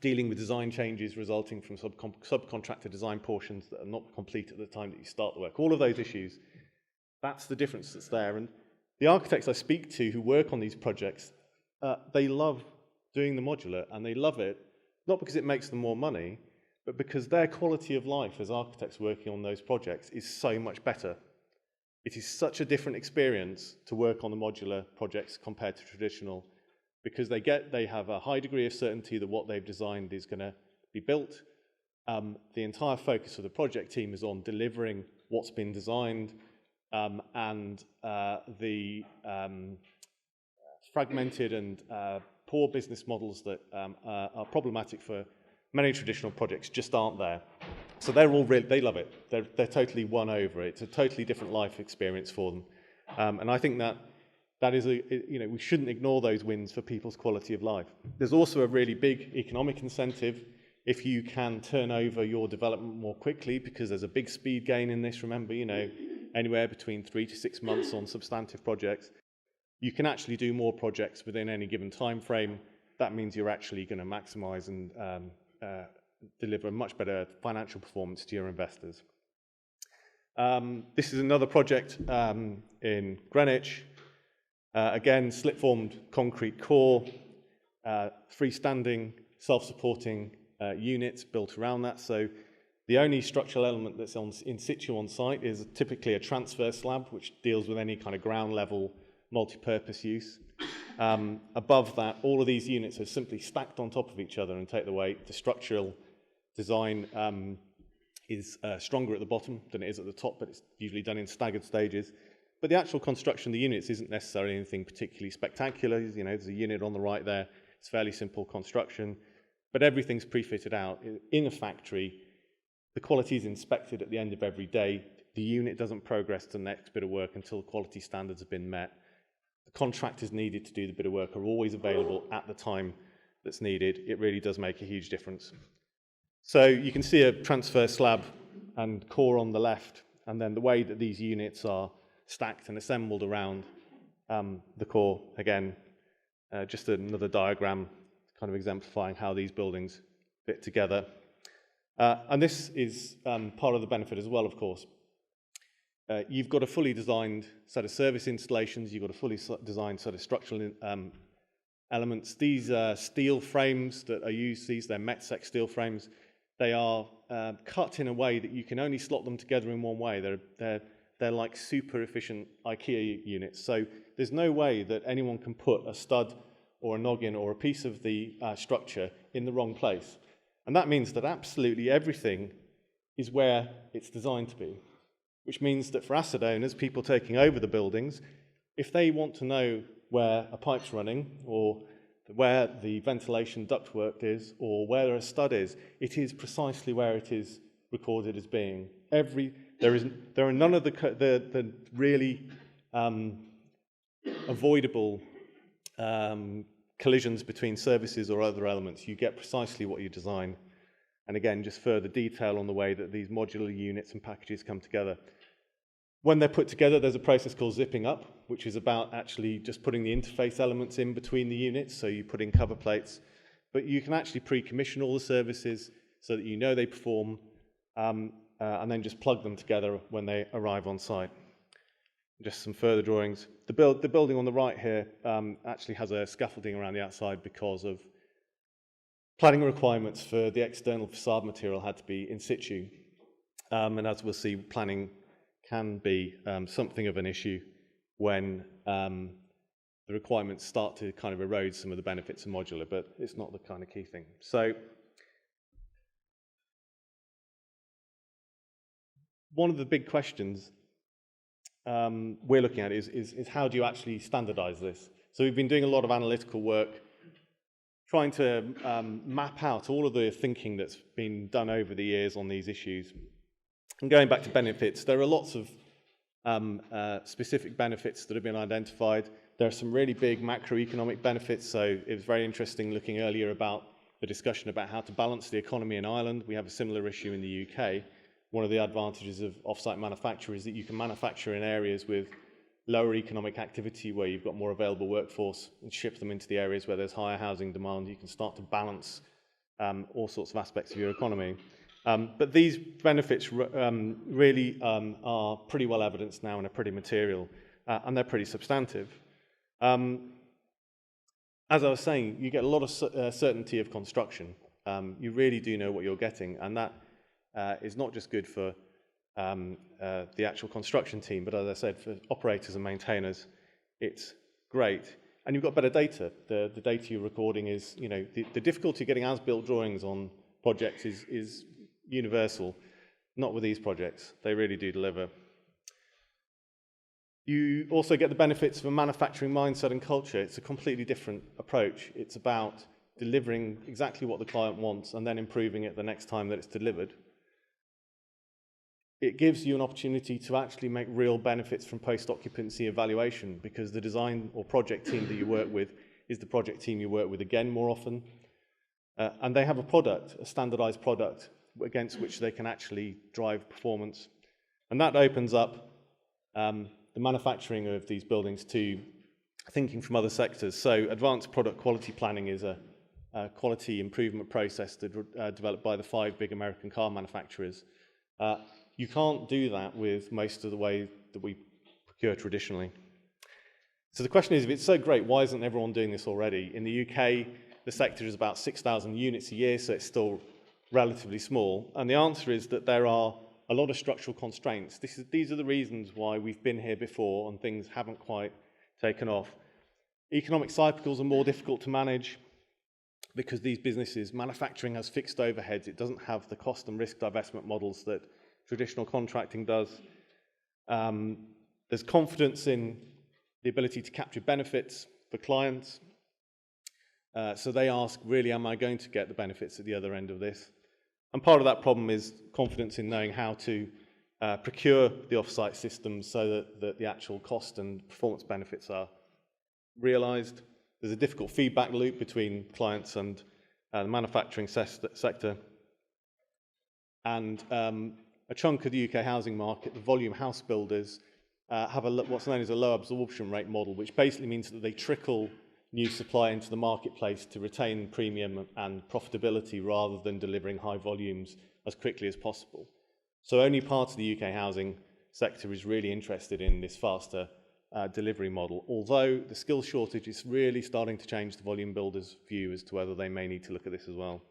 dealing with design changes resulting from subcontractor design portions that are not complete at the time that you start the work. All of those issues, that's the difference that's there. And the architects I speak to who work on these projects, they love doing the modular, and they love it, not because it makes them more money, but because their quality of life as architects working on those projects is so much better. It is such a different experience to work on the modular projects compared to traditional, because they have a high degree of certainty that what they've designed is going to be built. The entire focus of the project team is on delivering what's been designed, and the fragmented and poor business models that are problematic for many traditional projects just aren't there. So they love it. They're totally won over. It's a totally different life experience for them, and I think that is we shouldn't ignore those wins for people's quality of life. There's also a really big economic incentive if you can turn over your development more quickly, because there's a big speed gain in this. Remember, anywhere between 3 to 6 months on substantive projects. You can actually do more projects within any given time frame. That means you're actually going to maximize and deliver a much better financial performance to your investors. This is another project in Greenwich. Again, slip-formed concrete core, freestanding, self-supporting units built around that. So the only structural element that's in situ on site is typically a transfer slab, which deals with any kind of ground level multi-purpose use. Above that, all of these units are simply stacked on top of each other and take the weight. The structural design is stronger at the bottom than it is at the top, but it's usually done in staggered stages. But the actual construction of the units isn't necessarily anything particularly spectacular. There's a unit on the right there. It's fairly simple construction, but everything's pre-fitted out. In a factory, the quality is inspected at the end of every day. The unit doesn't progress to the next bit of work until quality standards have been met. The contractors needed to do the bit of work are always available at the time that's needed. It really does make a huge difference. So you can see a transfer slab and core on the left, and then the way that these units are stacked and assembled around the core. Again, just another diagram kind of exemplifying how these buildings fit together. And this is part of the benefit as well, of course. You've got a fully designed set of service installations, you've got a fully designed set of structural elements. These steel frames that are used, they're Metsec steel frames. They are cut in a way that you can only slot them together in one way. They're like super efficient IKEA units. So there's no way that anyone can put a stud or a noggin or a piece of the structure in the wrong place. And that means that absolutely everything is where it's designed to be, which means that for asset owners, people taking over the buildings, if they want to know where a pipe's running or where the ventilation ductwork is or where a stud is, it is precisely where it is recorded as being. There are none of the really avoidable collisions between services or other elements. You get precisely what you design. And again, just further detail on the way that these modular units and packages come together. When they're put together, there's a process called zipping up, which is about actually just putting the interface elements in between the units. So you put in cover plates, but you can actually pre-commission all the services so that you know they perform, and then just plug them together when they arrive on site. Just some further drawings. The building on the right here actually has a scaffolding around the outside because of planning requirements for the external facade material had to be in situ. And as we'll see, planning can be something of an issue when the requirements start to kind of erode some of the benefits of modular, but it's not the kind of key thing. So one of the big questions we're looking at is how do you actually standardize this? So we've been doing a lot of analytical work trying to map out all of the thinking that's been done over the years on these issues. And going back to benefits, there are lots of specific benefits that have been identified. There are some really big macroeconomic benefits. So it was very interesting looking earlier about the discussion about how to balance the economy in Ireland. We have a similar issue in the UK. One of the advantages of off-site manufacture is that you can manufacture in areas with lower economic activity where you've got more available workforce and ship them into the areas where there's higher housing demand. You can start to balance all sorts of aspects of your economy. But these benefits really are pretty well evidenced now and are pretty material, and they're pretty substantive. As I was saying, you get a lot of certainty of construction. You really do know what you're getting, and that is not just good for the actual construction team, but as I said, for operators and maintainers, it's great. And you've got better data. The data you're recording is, the difficulty getting as-built drawings on projects is universal. Not with these projects. They really do deliver. You also get the benefits of a manufacturing mindset and culture. It's a completely different approach. It's about delivering exactly what the client wants and then improving it the next time that it's delivered. It gives you an opportunity to actually make real benefits from post-occupancy evaluation, because the design or project team that you work with is the project team you work with again more often. And they have a product, a standardized product, against which they can actually drive performance. And that opens up the manufacturing of these buildings to thinking from other sectors. So advanced product quality planning is a quality improvement process developed by the 5 big American car manufacturers. You can't do that with most of the way that we procure traditionally. So the question is, if it's so great, why isn't everyone doing this already? In the UK, the sector is about 6,000 units a year, so it's still relatively small. And the answer is that there are a lot of structural constraints. These are the reasons why we've been here before and things haven't quite taken off. Economic cycles are more difficult to manage because these businesses, manufacturing has fixed overheads. It doesn't have the cost and risk divestment models that traditional contracting does. There's confidence in the ability to capture benefits for clients. So they ask, really, am I going to get the benefits at the other end of this? And part of that problem is confidence in knowing how to procure the off-site systems so that the actual cost and performance benefits are realized. There's a difficult feedback loop between clients and the manufacturing sector. And a chunk of the UK housing market, the volume house builders, have what's known as a low absorption rate model, which basically means that they trickle new supply into the marketplace to retain premium and profitability rather than delivering high volumes as quickly as possible. So only part of the UK housing sector is really interested in this faster delivery model, although the skills shortage is really starting to change the volume builders' view as to whether they may need to look at this as well.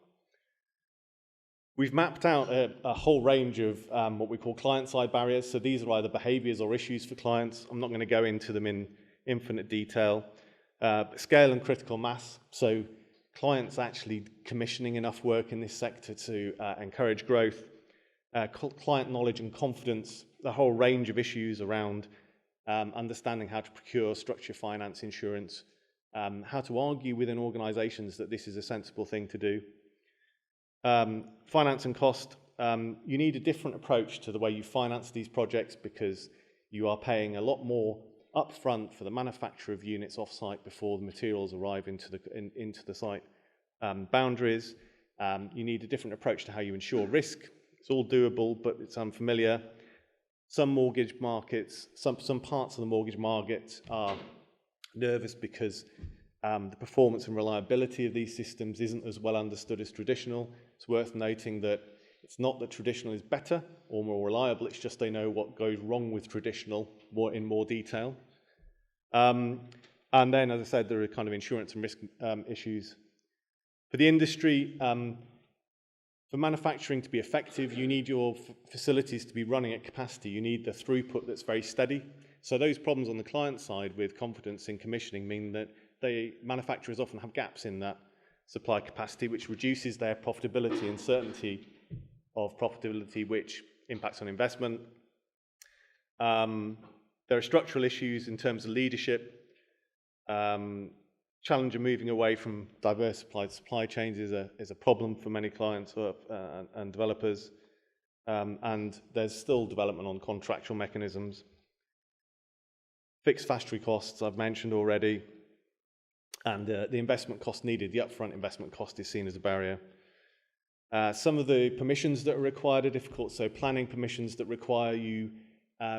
We've mapped out a whole range of what we call client-side barriers. So these are either behaviors or issues for clients. I'm not going to go into them in infinite detail. Scale and critical mass. So clients actually commissioning enough work in this sector to encourage growth. Client knowledge and confidence. The whole range of issues around understanding how to procure, structure, finance, insurance. How to argue within organizations that this is a sensible thing to do. Finance and cost, you need a different approach to the way you finance these projects because you are paying a lot more upfront for the manufacture of units off-site before the materials arrive into the site boundaries. You need a different approach to how you insure risk. It's all doable, but it's unfamiliar. Some mortgage markets, some parts of the mortgage market are nervous because the performance and reliability of these systems isn't as well understood as traditional. It's worth noting that it's not that traditional is better or more reliable, it's just they know what goes wrong with traditional in more detail. And then, as I said, there are kind of insurance and risk issues. For the industry, for manufacturing to be effective, you need your facilities to be running at capacity. You need the throughput that's very steady. So those problems on the client side with confidence in commissioning mean that manufacturers often have gaps in that supply capacity, which reduces their profitability and certainty of profitability, which impacts on investment. There are structural issues in terms of leadership. Challenge of moving away from diversified supply chains is a problem for many clients and developers. And there's still development on contractual mechanisms. Fixed factory costs, I've mentioned already. And the investment cost needed, the upfront investment cost is seen as a barrier. Some of the permissions that are required are difficult. So planning permissions that require you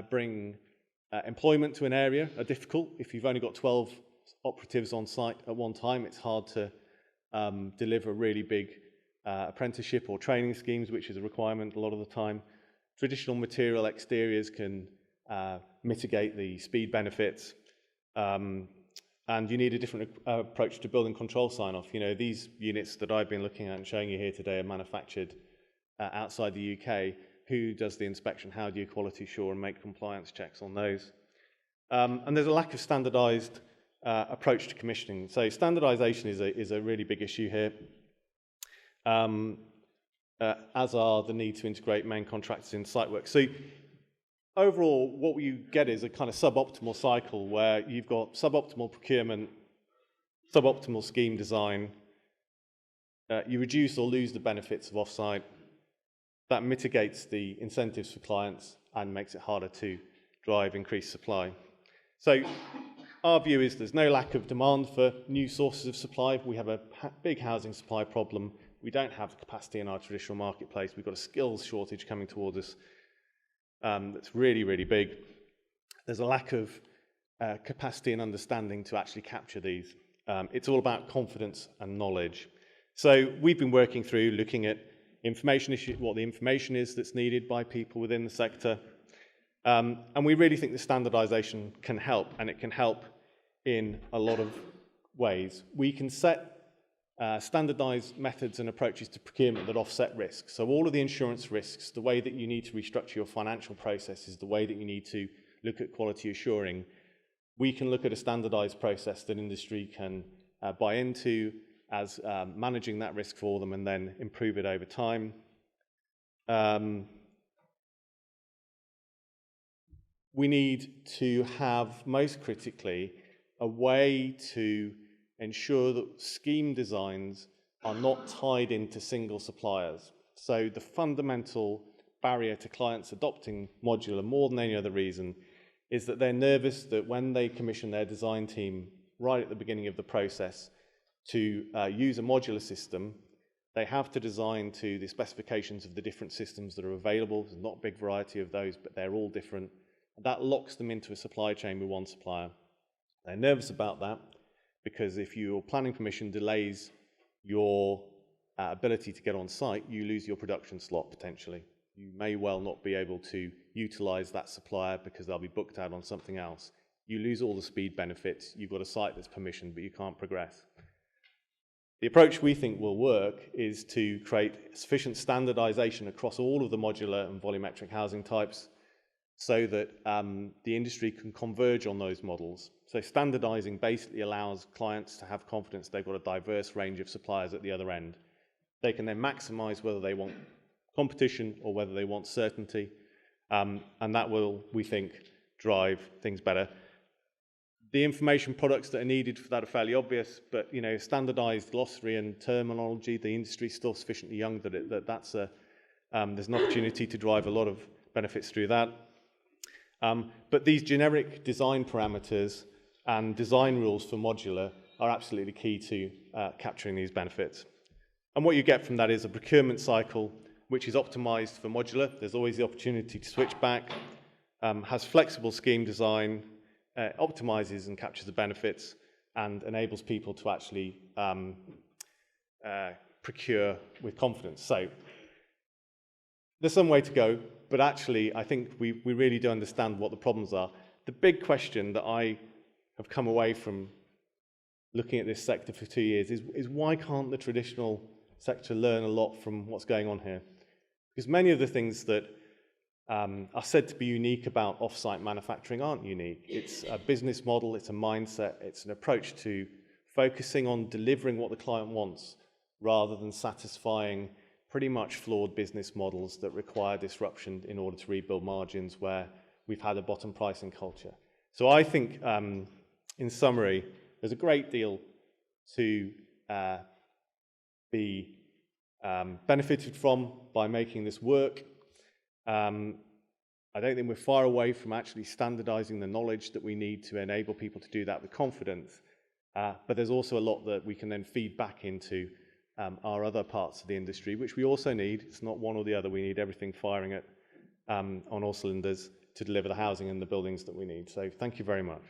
bring employment to an area are difficult. If you've only got 12 operatives on site at one time, it's hard to deliver really big apprenticeship or training schemes, which is a requirement a lot of the time. Traditional material exteriors can mitigate the speed benefits. And you need a different approach to building control sign-off. You know, these units that I've been looking at and showing you here today are manufactured outside the UK. Who does the inspection? How do you quality assure and make compliance checks on those? And there's a lack of standardized approach to commissioning. So standardization is a really big issue here, as are the need to integrate main contractors in site work. So overall, what you get is a kind of suboptimal cycle where you've got suboptimal procurement, suboptimal scheme design, you reduce or lose the benefits of offsite. That mitigates the incentives for clients and makes it harder to drive increased supply. So our view is there's no lack of demand for new sources of supply. We have a big housing supply problem. We don't have the capacity in our traditional marketplace. We've got a skills shortage coming towards us that's really, really big. There's a lack of capacity and understanding to actually capture these. It's all about confidence and knowledge. So we've been working through looking at information issue, what the information is that's needed by people within the sector. And we really think the standardization can help, and it can help in a lot of ways. We can set standardized methods and approaches to procurement that offset risks. So all of the insurance risks, the way that you need to restructure your financial processes, the way that you need to look at quality assuring, we can look at a standardized process that industry can buy into as managing that risk for them and then improve it over time. We need to have, most critically, a way to ensure that scheme designs are not tied into single suppliers. So the fundamental barrier to clients adopting modular more than any other reason is that they're nervous that when they commission their design team right at the beginning of the process to use a modular system, they have to design to the specifications of the different systems that are available. There's not a big variety of those, but they're all different. That locks them into a supply chain with one supplier. They're nervous about that because if your planning permission delays your ability to get on site, you lose your production slot potentially. You may well not be able to utilize that supplier because they'll be booked out on something else. You lose all the speed benefits. You've got a site that's permissioned, but you can't progress. The approach we think will work is to create sufficient standardization across all of the modular and volumetric housing types so that the industry can converge on those models. So standardizing basically allows clients to have confidence they've got a diverse range of suppliers at the other end. They can then maximize whether they want competition or whether they want certainty, and that will, we think, drive things better. The information products that are needed for that are fairly obvious, but you know, standardized glossary and terminology, the industry is still sufficiently young that there's an opportunity to drive a lot of benefits through that. But these generic design parameters and design rules for modular are absolutely key to capturing these benefits. And what you get from that is a procurement cycle which is optimized for modular. There's always the opportunity to switch back, has flexible scheme design, optimizes and captures the benefits, and enables people to actually procure with confidence. So there's some way to go, but actually I think we really do understand what the problems are. The big question that I have come away from looking at this sector for 2 years is why can't the traditional sector learn a lot from what's going on here? Because many of the things that are said to be unique about off-site manufacturing aren't unique. It's a business model, it's a mindset, it's an approach to focusing on delivering what the client wants rather than satisfying pretty much flawed business models that require disruption in order to rebuild margins where we've had a bottom pricing culture. So I think, in summary, there's a great deal to be benefited from by making this work. I don't think we're far away from actually standardizing the knowledge that we need to enable people to do that with confidence. But there's also a lot that we can then feed back into our other parts of the industry, which we also need. It's not one or the other. We need everything firing at on all cylinders to deliver the housing and the buildings that we need. So thank you very much.